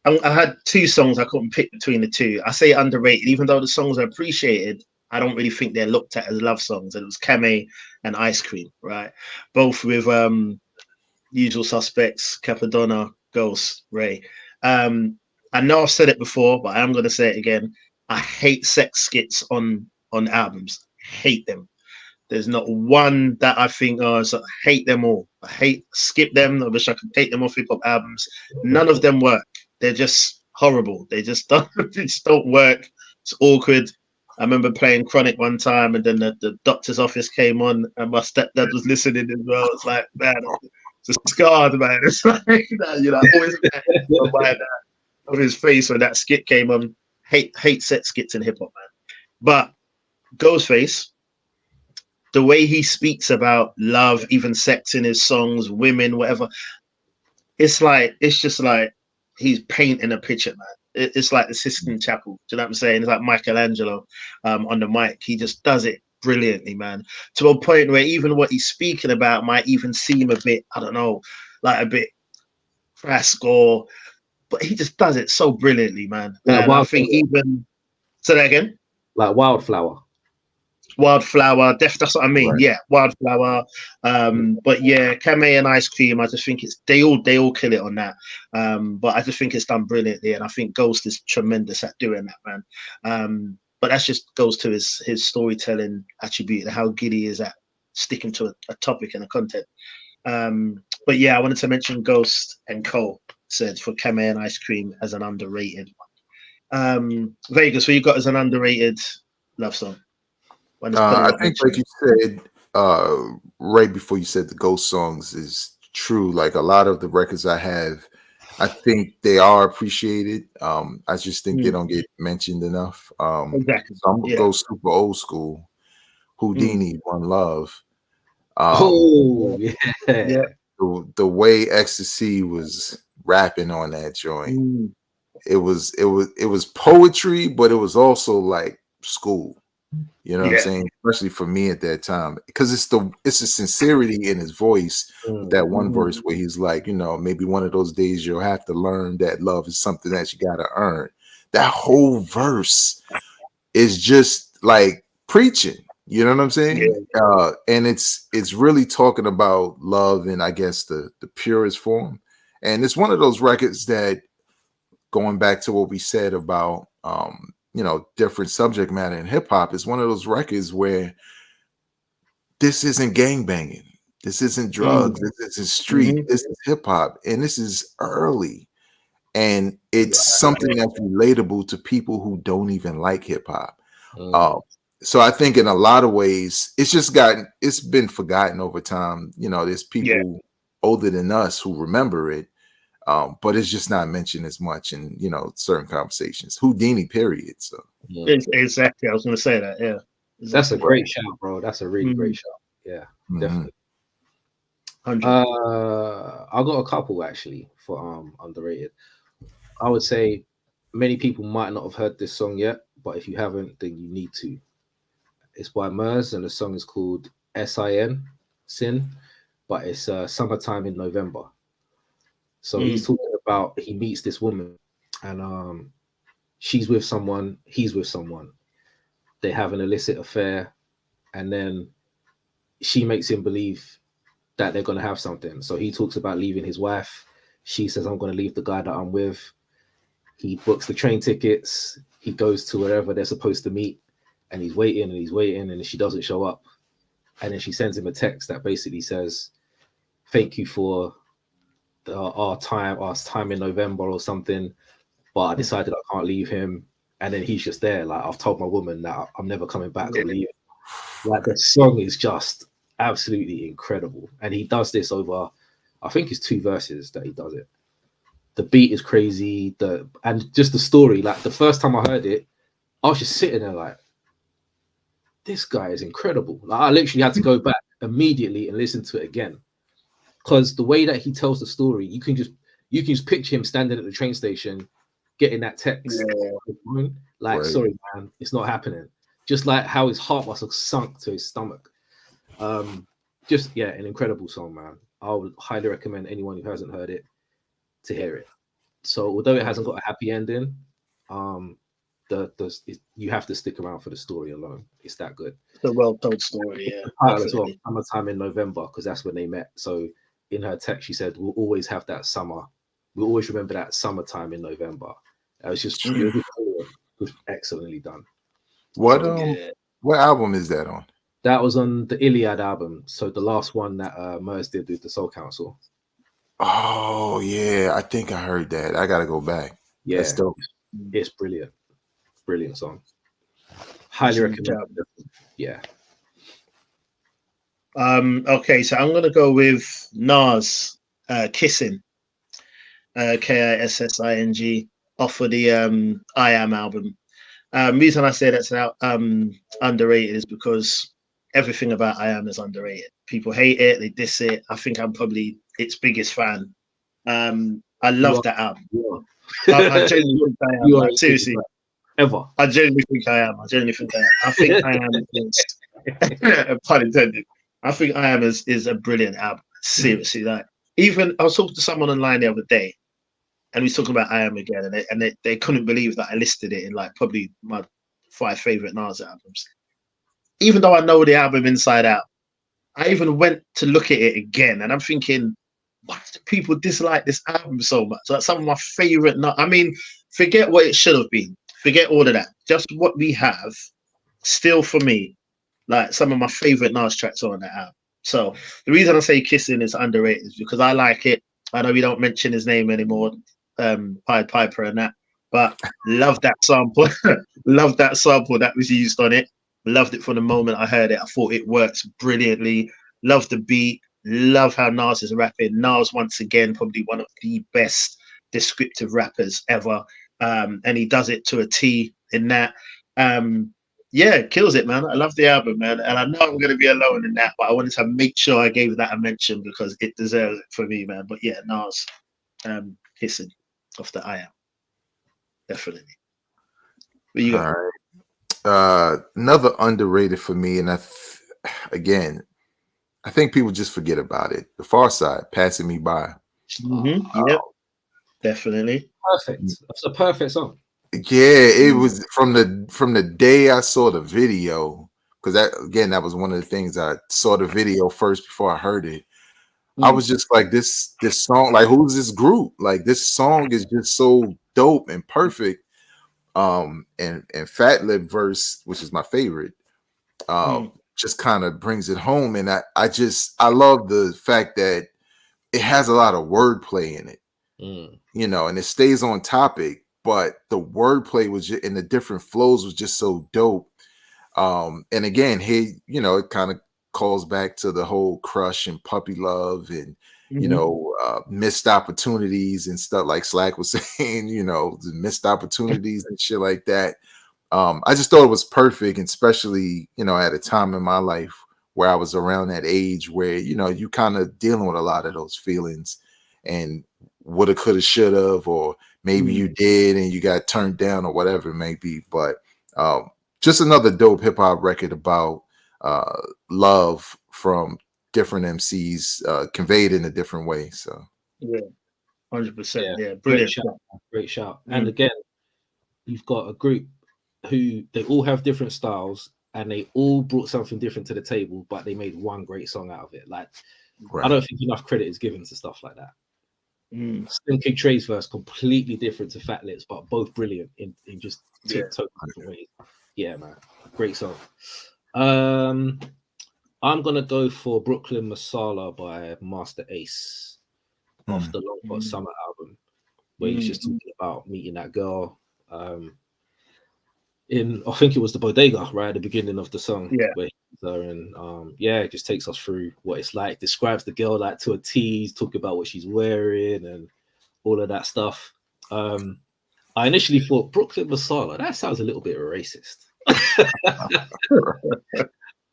[SPEAKER 5] I had two songs I couldn't pick between the two. I say underrated, even though the songs are appreciated, I don't really think they're looked at as love songs. And it was Kame and Ice Cream, right? Both with Usual Suspects, Capadonna, Ghost, Ray. I know I've said it before, but I am going to say it again. I hate sex skits on albums. Hate them. There's not one that I think, so I hate them all. Skip them. I wish I could take them off hip hop albums. None of them work. They're just horrible. They just don't work. It's awkward. I remember playing Chronic one time, and then the doctor's office came on, and my stepdad was listening as well. It's like, man, it's scarred, man. It's like, you know, I always mind that of his face when that skit came on. Hate set skits in hip hop, man. But Ghostface, the way he speaks about love, even sex in his songs, women, whatever, it's just like he's painting a picture, man. It's like the Sistine Chapel. Do you know what I'm saying? It's like Michelangelo on the mic. He just does it brilliantly, man. To a point where even what he's speaking about might even seem a bit, I don't know, like a bit crass, but he just does it so brilliantly, man.
[SPEAKER 4] Yeah,
[SPEAKER 5] and I think even say that again.
[SPEAKER 4] Like Wildflower,
[SPEAKER 5] that's what I mean. Right. Yeah, Wildflower. But yeah, Kame and Ice Cream, I just think they all kill it on that. But I just think it's done brilliantly, and I think Ghost is tremendous at doing that, man. But that just goes to his storytelling attribute and how good he is at sticking to a topic and a content. But yeah, I wanted to mention Ghost and Cole said for Kame and Ice Cream as an underrated one. Vegas, what you got as an underrated love song?
[SPEAKER 3] I think, like you said, right before you said the Ghost songs is true. Like a lot of the records I have, I think they are appreciated. I just think they don't get mentioned enough.
[SPEAKER 5] Exactly.
[SPEAKER 3] So I'm gonna go super old school. Houdini, One Love.
[SPEAKER 4] Yeah.
[SPEAKER 3] The way Ecstasy was rapping on that joint, it was poetry, but it was also like school. You know what I'm saying? Especially for me at that time, because it's the sincerity in his voice. That one verse where he's like, you know, maybe one of those days you'll have to learn that love is something that you got to earn. That whole verse is just like preaching. You know what I'm saying? Yeah. And it's really talking about love in, I guess, the purest form. And it's one of those records that, going back to what we said about different subject matter in hip hop, is one of those records where this isn't gangbanging, this isn't drugs, this isn't street, this is hip hop, and this is early. And it's something that's relatable to people who don't even like hip hop. So I think in a lot of ways, it's been forgotten over time. There's people older than us who remember it, but it's just not mentioned as much in, certain conversations. Houdini, period. So
[SPEAKER 5] exactly. I was going to say that. Yeah. Exactly.
[SPEAKER 4] That's a great shout, bro. That's a really great shout. Yeah, definitely. I got a couple actually for underrated. I would say many people might not have heard this song yet, but if you haven't, then you need to. It's by Murs, and the song is called Sin, but it's Summertime in November. So he's talking about, he meets this woman, and she's with someone, he's with someone. They have an illicit affair, and then she makes him believe that they're going to have something. So he talks about leaving his wife. She says, I'm going to leave the guy that I'm with. He books the train tickets. He goes to wherever they're supposed to meet, and he's waiting, and she doesn't show up. And then she sends him a text that basically says, thank you for our time in November or something, but I decided I can't leave him. And then he's just there, like, I've told my woman that I'm never coming back. I'm leaving. Like, the song is just absolutely incredible. And he does this over, I think it's 2 verses that he does it. The beat is crazy, and just the story. Like, the first time I heard it, I was just sitting there like, this guy is incredible. Like, I literally had to go back immediately and listen to it again, because the way that he tells the story, you can just picture him standing at the train station, getting that text. Like, sorry, man, it's not happening. Just like how his heart must have sunk to his stomach. An incredible song, man. I would highly recommend anyone who hasn't heard it to hear it. So although it hasn't got a happy ending, you have to stick around for the story alone. It's that good.
[SPEAKER 5] It's a well-told story, yeah.
[SPEAKER 4] As well, Summertime in November, because that's when they met. So in her text, she said, we'll always have that summer. We'll always remember that summertime in November. It was excellently done.
[SPEAKER 3] What album is that on?
[SPEAKER 4] That was on the Iliad album. So the last one that Murs did with the Soul Council.
[SPEAKER 3] Oh, yeah. I think I heard that. I got to go back.
[SPEAKER 4] Yeah.
[SPEAKER 3] That's dope.
[SPEAKER 4] It's brilliant. Brilliant song. Highly recommend it. Yeah.
[SPEAKER 5] Okay, so I'm going to go with Nas, Kissing. Kissing, off of the I Am album. Reason I say that's underrated is because everything about I Am is underrated. People hate it, they diss it. I think I'm probably its biggest fan. I love that album. I genuinely think I am. Like, seriously,
[SPEAKER 4] ever.
[SPEAKER 5] I genuinely think I am. I think I Am is, pun intended. I think I Am is a brilliant album. Seriously, like, even I was talking to someone online the other day, and we was talking about I Am again, and they couldn't believe that I listed it in like probably my 5 favorite Nas albums. Even though I know the album inside out, I even went to look at it again, and I'm thinking, why do people dislike this album so much? Like, some of my favorite, I mean, forget what it should have been, forget all of that. Just what we have, still for me, like some of my favorite Nas tracks are on that album. So the reason I say Kissing is underrated is because I like it. I know we don't mention his name anymore, Pied Piper and that, but love that sample. Love that sample that was used on it. Loved it from the moment I heard it. I thought it works brilliantly. Love the beat. Love how Nas is rapping. Nas, once again, probably one of the best descriptive rappers ever. And he does it to a T in that. Yeah, kills it, man. I love the album, man. And I know I'm going to be alone in that, but I wanted to make sure I gave that a mention because it deserves it for me, man. But yeah, Nas, Kissing off the I Am. Definitely. Where you go?
[SPEAKER 3] All right. Another underrated for me, and again, I think people just forget about it. The Far Side, Passing Me By.
[SPEAKER 5] Mm-hmm. Yep. Definitely.
[SPEAKER 4] Perfect. That's a perfect song.
[SPEAKER 3] Yeah, it was from the day I saw the video, because that was one of the things. I saw the video first before I heard it. I was just like, this song, like, who's this group? Like, this song is just so dope and perfect. And Fat Lip verse, which is my favorite, just kind of brings it home. And I love the fact that it has a lot of wordplay in it, you know, and it stays on topic, but the wordplay was just, and the different flows was just so dope. And again, you know, it kind of calls back to the whole crush and puppy love and, you know, missed opportunities and stuff, like Slack was saying, you know, the missed opportunities and shit like that. I just thought it was perfect, and especially, you know, at a time in my life where I was around that age where, you know, you kind of dealing with a lot of those feelings and woulda, coulda, shoulda, or maybe you did and you got turned down or whatever it may be. But just another dope hip hop record about love from different MCs, conveyed in a different way. So
[SPEAKER 5] yeah, 100%. Yeah, brilliant.
[SPEAKER 4] Great shout. And again, you've got a group who they all have different styles and they all brought something different to the table, but they made one great song out of it. Like, I don't think enough credit is given to stuff like that. Slim King Trey's verse completely different to Fat Lips, but both brilliant in just totally different ways. Yeah, man, great song. I'm gonna go for Brooklyn Masala by Master Ace off the Long Hot Summer album, where he's just talking about meeting that girl. I think it was the bodega right at the beginning of the song. Yeah, where he's there, and it just takes us through what it's like. Describes the girl like to a T. Talk about what she's wearing and all of that stuff. I initially thought Brooklyn Masala. That sounds a little bit racist.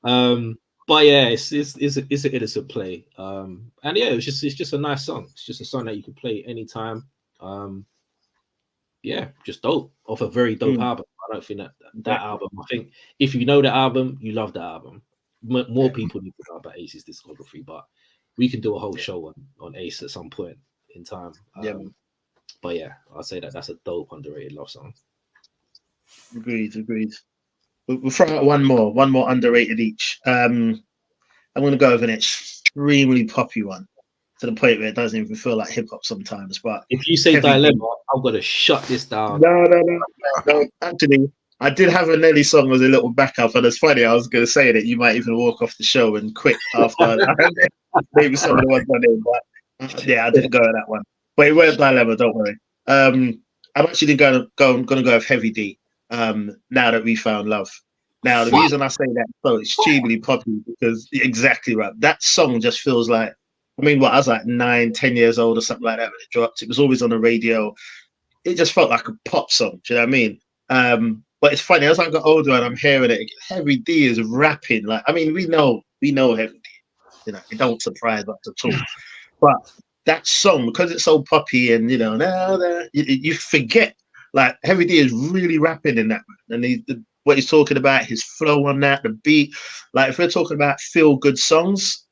[SPEAKER 4] But yeah, it's an innocent play. And yeah, it's just a nice song. It's just a song that you can play anytime. Yeah, just dope off a very dope album. I don't think that album. I think if you know the album, you love the album. More people need to know about Ace's discography, but we can do a whole show on Ace at some point in time. But yeah, I'll say that's a dope underrated love song.
[SPEAKER 5] Agreed. We'll throw out one more underrated each. I'm going to go with an extremely poppy one, to the point where it doesn't even feel like hip hop sometimes. But
[SPEAKER 4] if you say Dilemma, I'm going to shut this down.
[SPEAKER 5] No. Actually, I did have a Nelly song as a little backup, and it's funny. I was going to say that you might even walk off the show and quit after maybe some of the ones I named. But yeah, I didn't go with that one. But it weren't Dilemma. Don't worry. I'm actually going to go with Heavy D. Now that we found love. Now the reason I say that so extremely poppy because exactly right. That song just feels like, I mean, I was like 9-10 years old or something like that when it dropped. It was always on the radio. It just felt like a pop song. Do you know what I mean? But it's funny, as I got older and I'm hearing it, Heavy D is rapping. Like, I mean, we know Heavy D. You know, it don't surprise us at all. But that song, because it's so poppy and, you know, you forget. Like, Heavy D is really rapping in that, man. And what he's talking about, his flow on that, the beat. Like, if we're talking about feel-good songs,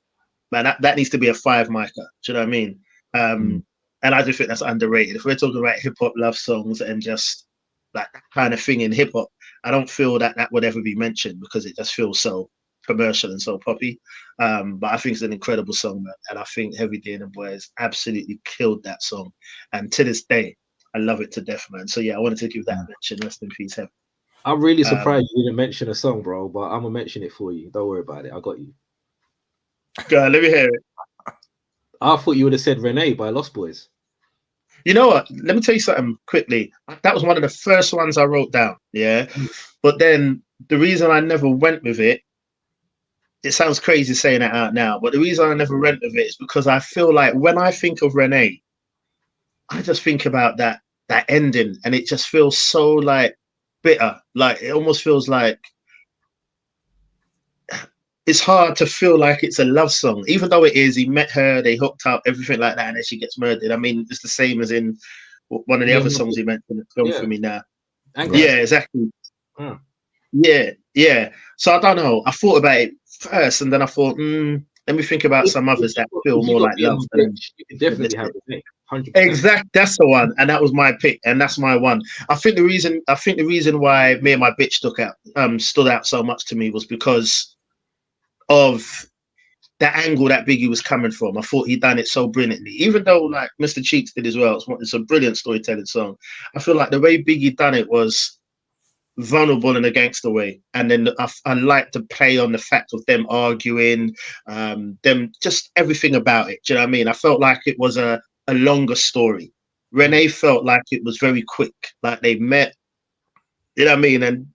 [SPEAKER 5] man, that needs to be a 5-micer. Do you know what I mean? And I just think that's underrated. If we're talking about hip-hop love songs and just that kind of thing in hip-hop, I don't feel that would ever be mentioned because it just feels so commercial and so poppy. But I think it's an incredible song, man. And I think Heavy D and the Boys absolutely killed that song. And to this day, I love it to death, man. So yeah, I wanted to give that mention. Rest in peace, Heavy.
[SPEAKER 4] I'm really surprised you didn't mention a song, bro, but I'm gonna mention it for you. Don't worry about it. I got you.
[SPEAKER 5] Go on, let me hear it.
[SPEAKER 4] I thought you would have said Renee by Lost Boys.
[SPEAKER 5] You know what? Let me tell you something quickly. That was one of the first ones I wrote down. Yeah. But then the reason I never went with it sounds crazy saying it out now, but the reason I never went with it is because I feel like when I think of Renee, I just think about that ending, and it just feels so like bitter. Like it almost feels like it's hard to feel like it's a love song, even though it is. He met her, they hooked up, everything like that, and then she gets murdered. I mean, it's the same as in one of the other songs he mentioned. It's gone for me now. Yeah, exactly. Yeah. So I don't know. I thought about it first, and then I thought, let me think about some others that feel more like love.
[SPEAKER 4] You can definitely have Renee. 100%.
[SPEAKER 5] Exact. That's the one, and that was my pick, and that's my one. I think the reason why me and my bitch stood out so much to me was because of the angle that Biggie was coming from. I thought he done it so brilliantly, even though like Mr. Cheeks did as well. It's a brilliant storytelling song. I feel like the way Biggie done it was vulnerable in a gangster way, and then I like to play on the fact of them arguing, them just everything about it. Do you know what I mean? I felt like it was a longer story. Renee felt like it was very quick, like they met, you know what I mean, and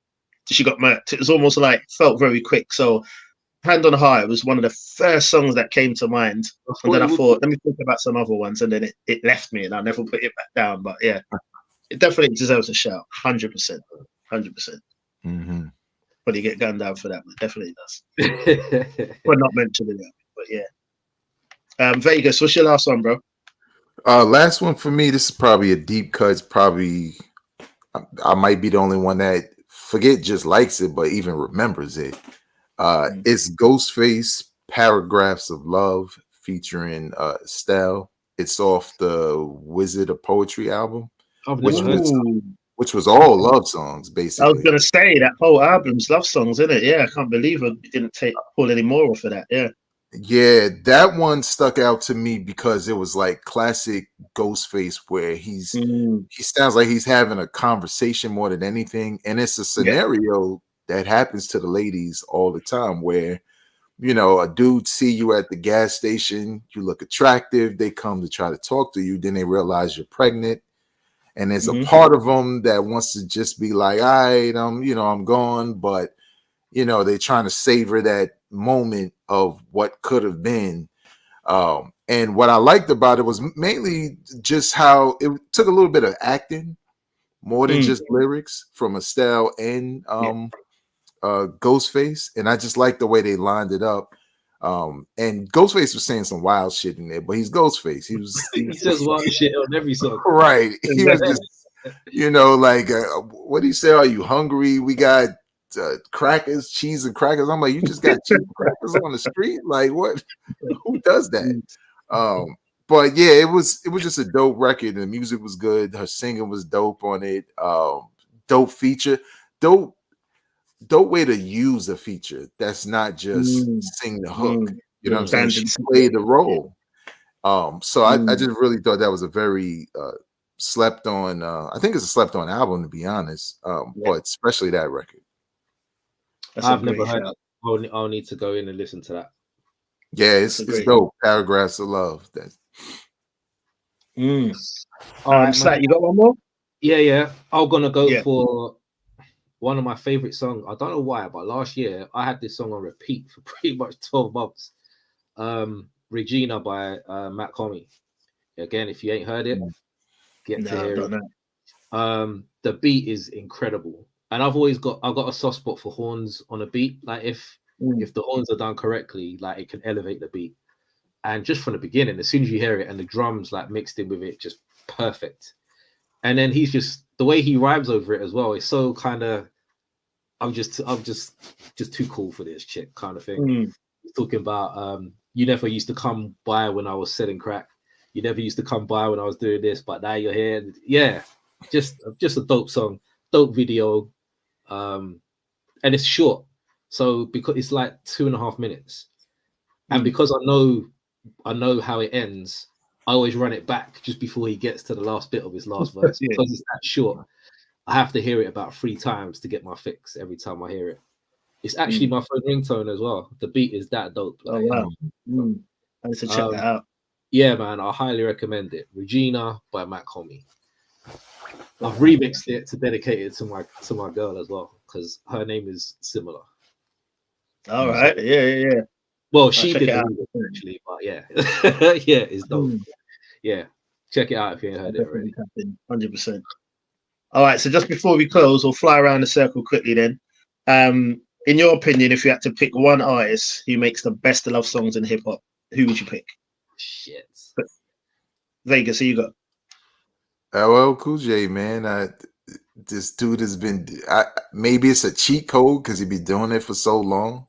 [SPEAKER 5] she got murked. It was almost like felt very quick. So Hand on Heart was one of the first songs that came to mind, and then I thought, let me think about some other ones, and then it left me, and I never put it back down. But yeah, it definitely deserves a shout, 100%, 100%. But you get gunned down for that, but definitely does. We're not mentioning that, but yeah. Vegas, what's your last one, bro?
[SPEAKER 3] Last one for me. This is probably a deep cut. It's probably I might be the only one that just likes it, but even remembers it. It's Ghostface Paragraphs of Love featuring Estelle. It's off the Wizard of Poetry album, which was all love songs, basically.
[SPEAKER 5] I was gonna say that whole album's love songs, isn't it? Yeah, I can't believe it didn't pull any more off of that.
[SPEAKER 3] Yeah, that one stuck out to me because it was like classic Ghostface, where he sounds like he's having a conversation more than anything, and it's a scenario that happens to the ladies all the time, where a dude see you at the gas station, you look attractive, they come to try to talk to you, then they realize you're pregnant, and there's a part of them that wants to just be like, all right, I'm gone, but they're trying to savor that moment of what could have been. And what I liked about it was mainly just how it took a little bit of acting more than just lyrics from Estelle and Ghostface, and I just like the way they lined it up. And Ghostface was saying some wild shit in there, but he's Ghostface.
[SPEAKER 4] He says wild shit on every song,
[SPEAKER 3] right? He was just, like, what do you say? Are you hungry? We got crackers, cheese and crackers. I'm like, you just got cheese and crackers on the street? Like, what? Who does that? But yeah, it was just a dope record. The music was good. Her singing was dope on it. Dope feature. Dope way to use a feature that's not just sing the hook. You know what I'm saying? She played the role. So I just really thought that was a very slept on. I think it's a slept on album, to be honest. But especially that record.
[SPEAKER 4] I've never heard it. I'll need to go in and listen to that.
[SPEAKER 3] Yeah, it's dope. Paragraphs of Love.
[SPEAKER 5] Sat, you got one more?
[SPEAKER 4] Yeah. I'm gonna go for one of my favorite songs. I don't know why, but last year I had this song on repeat for pretty much 12 months. Regina by Matt Comey. Again, if you ain't heard it, get to hear it. The beat is incredible, and I've got a soft spot for horns on a beat. Like if the horns are done correctly, like it can elevate the beat. And just from the beginning, as soon as you hear it and the drums like mixed in with it, just perfect. And then he's just, the way he rhymes over it as well is so kind of, I'm just too cool for this chick kind of thing. He's talking about you never used to come by when I was selling crack. You never used to come by when I was doing this, but now you're here. Yeah, just a dope song, dope video, and it's short. So because it's like 2.5 minutes, and because I know how it ends, I always run it back just before he gets to the last bit of his last verse. Because it's that short, I have to hear it about 3 times to get my fix every time I hear it. It's actually my phone ringtone as well. The beat is that dope. Like,
[SPEAKER 5] wow. I need to check that out.
[SPEAKER 4] Yeah, man, I highly recommend it. Regina by Matt Comey. I've remixed it to dedicate it to my girl as well, because her name is similar.
[SPEAKER 5] All right. Yeah.
[SPEAKER 4] Well, she did it actually, but yeah. Yeah, it's dope. Yeah. Check it out if you ain't heard it already.
[SPEAKER 5] 100%. All right, so just before we close, we'll fly around the circle quickly then. In your opinion, if you had to pick one artist who makes the best love songs in hip hop, who would you pick?
[SPEAKER 4] Shit.
[SPEAKER 5] Vegas, who you got?
[SPEAKER 3] LL Cool J, man. This dude has been, maybe it's a cheat code because he's been doing it for so long.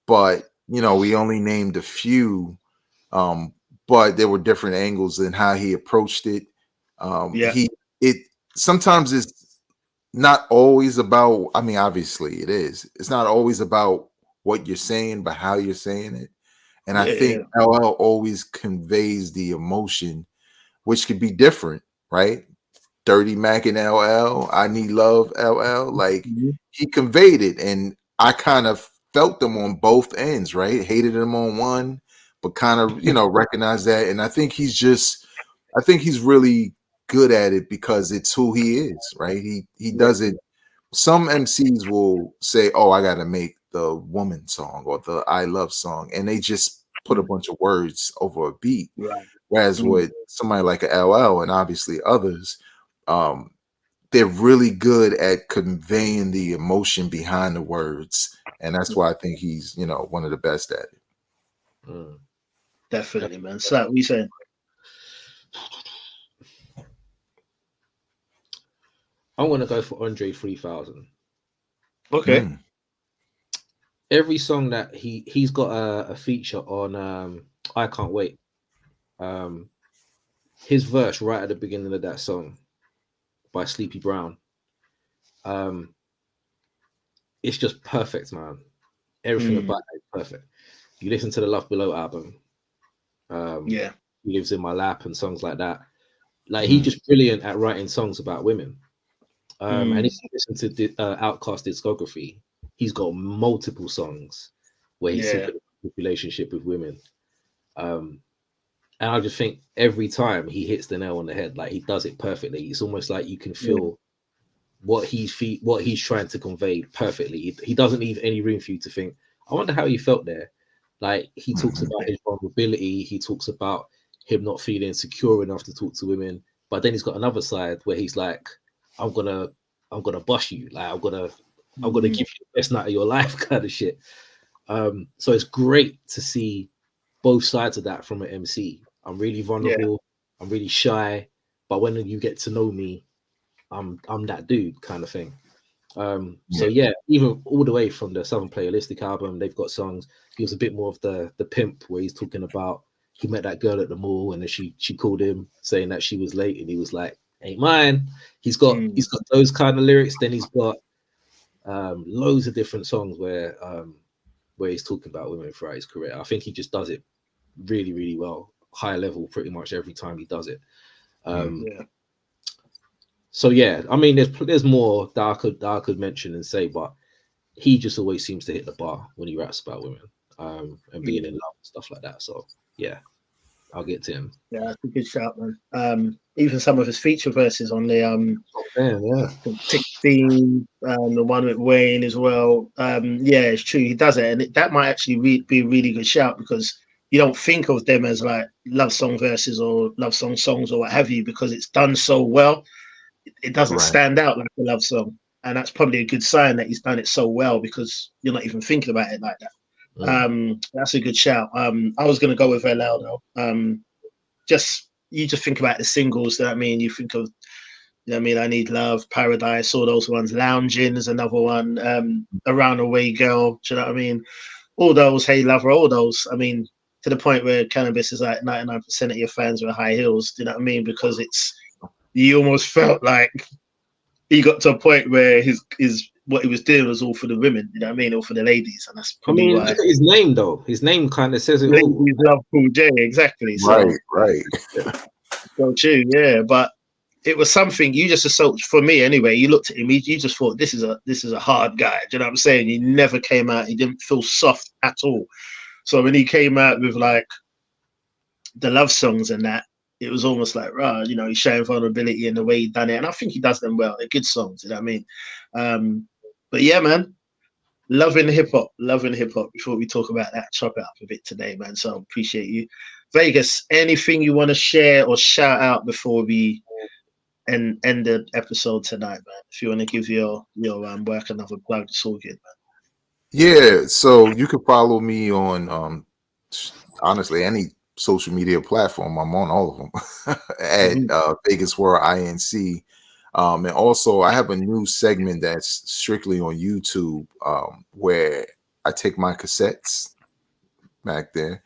[SPEAKER 3] But we only named a few. but there were different angles in how he approached it. It sometimes it's not always about, I mean, obviously it is. It's not always about what you're saying, but how you're saying it. And I think LL always conveys the emotion, which could be different, right? Dirty Mac and LL, I Need Love LL, like he conveyed it, and I kind of felt them on both ends, right? Hated him on one, but kind of, recognize that. And I think he's really good at it because it's who he is, right? He does it. Some MCs will say, "Oh, I got to make the woman song or the I love song," and they just put a bunch of words over a beat.
[SPEAKER 5] Right.
[SPEAKER 3] Whereas with somebody like a LL and obviously others, they're really good at conveying the emotion behind the words, and that's why I think he's one of the best at it.
[SPEAKER 5] Definitely, man. So what are you saying?
[SPEAKER 4] I'm gonna go for Andre 3000.
[SPEAKER 5] Okay.
[SPEAKER 4] Every song that he's got a feature on, I Can't Wait. His verse right at the beginning of that song by Sleepy Brown. It's just perfect, man. Everything about it is perfect. You listen to the Love Below album. He Lives in My Lap and songs like that. Like he's just brilliant at writing songs about women. And if you listen to the Outkast discography, he's got multiple songs where he's talking about his relationship with women. And I just think every time he hits the nail on the head, like he does it perfectly. It's almost like you can feel what he's trying to convey perfectly. He doesn't leave any room for you to think, I wonder how he felt there. Like he talks about his vulnerability. He talks about him not feeling secure enough to talk to women. But then he's got another side where he's like, I'm gonna bust you. Like I'm gonna give you the best night of your life kind of shit. So it's great to see both sides of that from an MC. I'm really vulnerable. I'm really shy. But when you get to know me, I'm that dude kind of thing. So yeah, even all the way from the Southern Playalistic album, they've got songs. He was a bit more of the pimp, where he's talking about he met that girl at the mall and then she called him saying that she was late, and he was like, "Ain't mine." He's got those kind of lyrics. Then he's got loads of different songs where he's talking about women throughout his career. I think he just does it really, really well, high level, pretty much every time he does it. So yeah, I mean, there's more that I could mention and say, but he just always seems to hit the bar when he raps about women and being in love and stuff like that. So yeah, I'll get to him.
[SPEAKER 5] Yeah, that's a good shout, man. Even some of his feature verses on the 16, the one with Wayne as well. Yeah, it's true, he does it, and that might actually be a really good shout, because you don't think of them as like love song verses or love songs or what have you, because it's done so well. It doesn't stand out like a love song, and that's probably a good sign that he's done it so well, because you're not even thinking about it like that. That's a good shout. I was going to go with LL though. You just think about the singles. That I mean, you think of, I Need Love, Paradise, all those ones. Lounging is another one. Around the Way Girl. Do you know what I mean? All those. Hey Lover. All those. I mean, to the point where Cannabis is like 99% of your fans wear high heels. Do you know what I mean? Because you almost felt like he got to a point where his what he was doing was all for the women, you know what I mean, or for the ladies, and that's probably why.
[SPEAKER 4] Look at his name though. His name kind of says it all.
[SPEAKER 5] Ladies love Cool J, exactly. So,
[SPEAKER 3] right.
[SPEAKER 5] So true, yeah. But it was something you just associated, for me anyway. You looked at him, you just thought this is a hard guy. Do you know what I'm saying? He never came out. He didn't feel soft at all. So when he came out with like the love songs and that, it was almost like, he's showing vulnerability in the way he done it. And I think he does them well. They're good songs, you know what I mean? But yeah, man, loving hip hop before we talk about that. Chop it up a bit today, man. So I appreciate you. Vegas, anything you want to share or shout out before we end the episode tonight, man? If you want to give your work another plug, it's all good, man.
[SPEAKER 3] Yeah, so you can follow me on honestly any social media platform. I'm on all of them at Vegas World INC. And also I have a new segment that's strictly on YouTube where I take my cassettes back there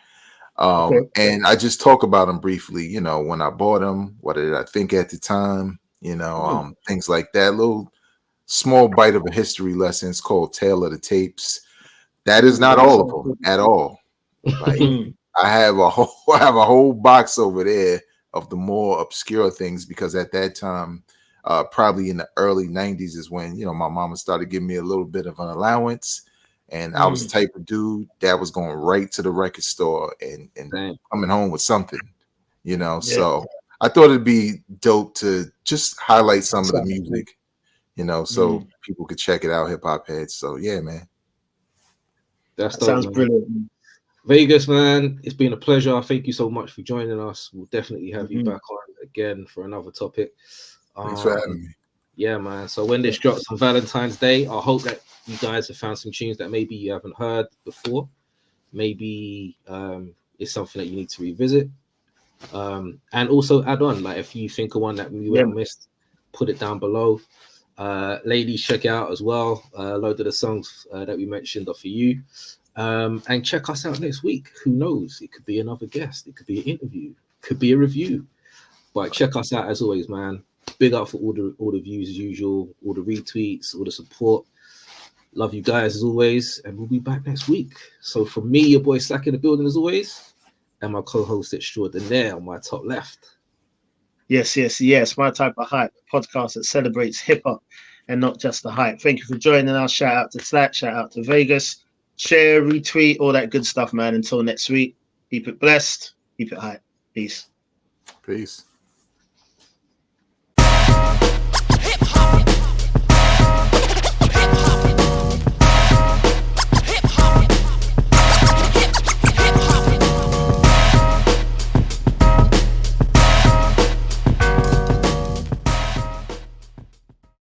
[SPEAKER 3] And I just talk about them briefly, you know, when I bought them, what did I think at the time, you know, things like that. Little small bite of a history lesson. It's called Tale of the Tapes. That is not all of them at all. Like I have a whole box over there of the more obscure things, because at that time, probably in the early 90s is when, you know, my mama started giving me a little bit of an allowance. And I was the type of dude that was going right to the record store and coming home with something, you know. Yeah. So I thought it'd be dope to just highlight some of the music, you know, so people could check it out, hip hop heads. So yeah, man.
[SPEAKER 5] That sounds brilliant.
[SPEAKER 4] Vegas, man, it's been a pleasure. Thank you so much for joining us. We'll definitely have you back on again for another topic.
[SPEAKER 3] Thanks for having me.
[SPEAKER 4] Yeah, man. So when this drops on Valentine's Day, I hope that you guys have found some tunes that maybe you haven't heard before. Maybe it's something that you need to revisit. And also add on, like if you think of one that we would have missed, put it down below. Ladies, check it out as well. A load of the songs that we mentioned are for you. And check us out next week. Who knows? It could be another guest. It could be an interview. It could be a review. But check us out as always, man. Big up for all the views as usual, all the retweets, all the support. Love you guys as always, and we'll be back next week. So from me, your boy Slack in the building as always, and my co-host extraordinaire on my top left.
[SPEAKER 5] Yes. My Type of Hype, a podcast that celebrates hip hop and not just the hype. Thank you for joining us. Shout out to Slack, shout out to Vegas. Share, retweet, all that good stuff, man. Until next week, keep it blessed, keep it hype. Peace.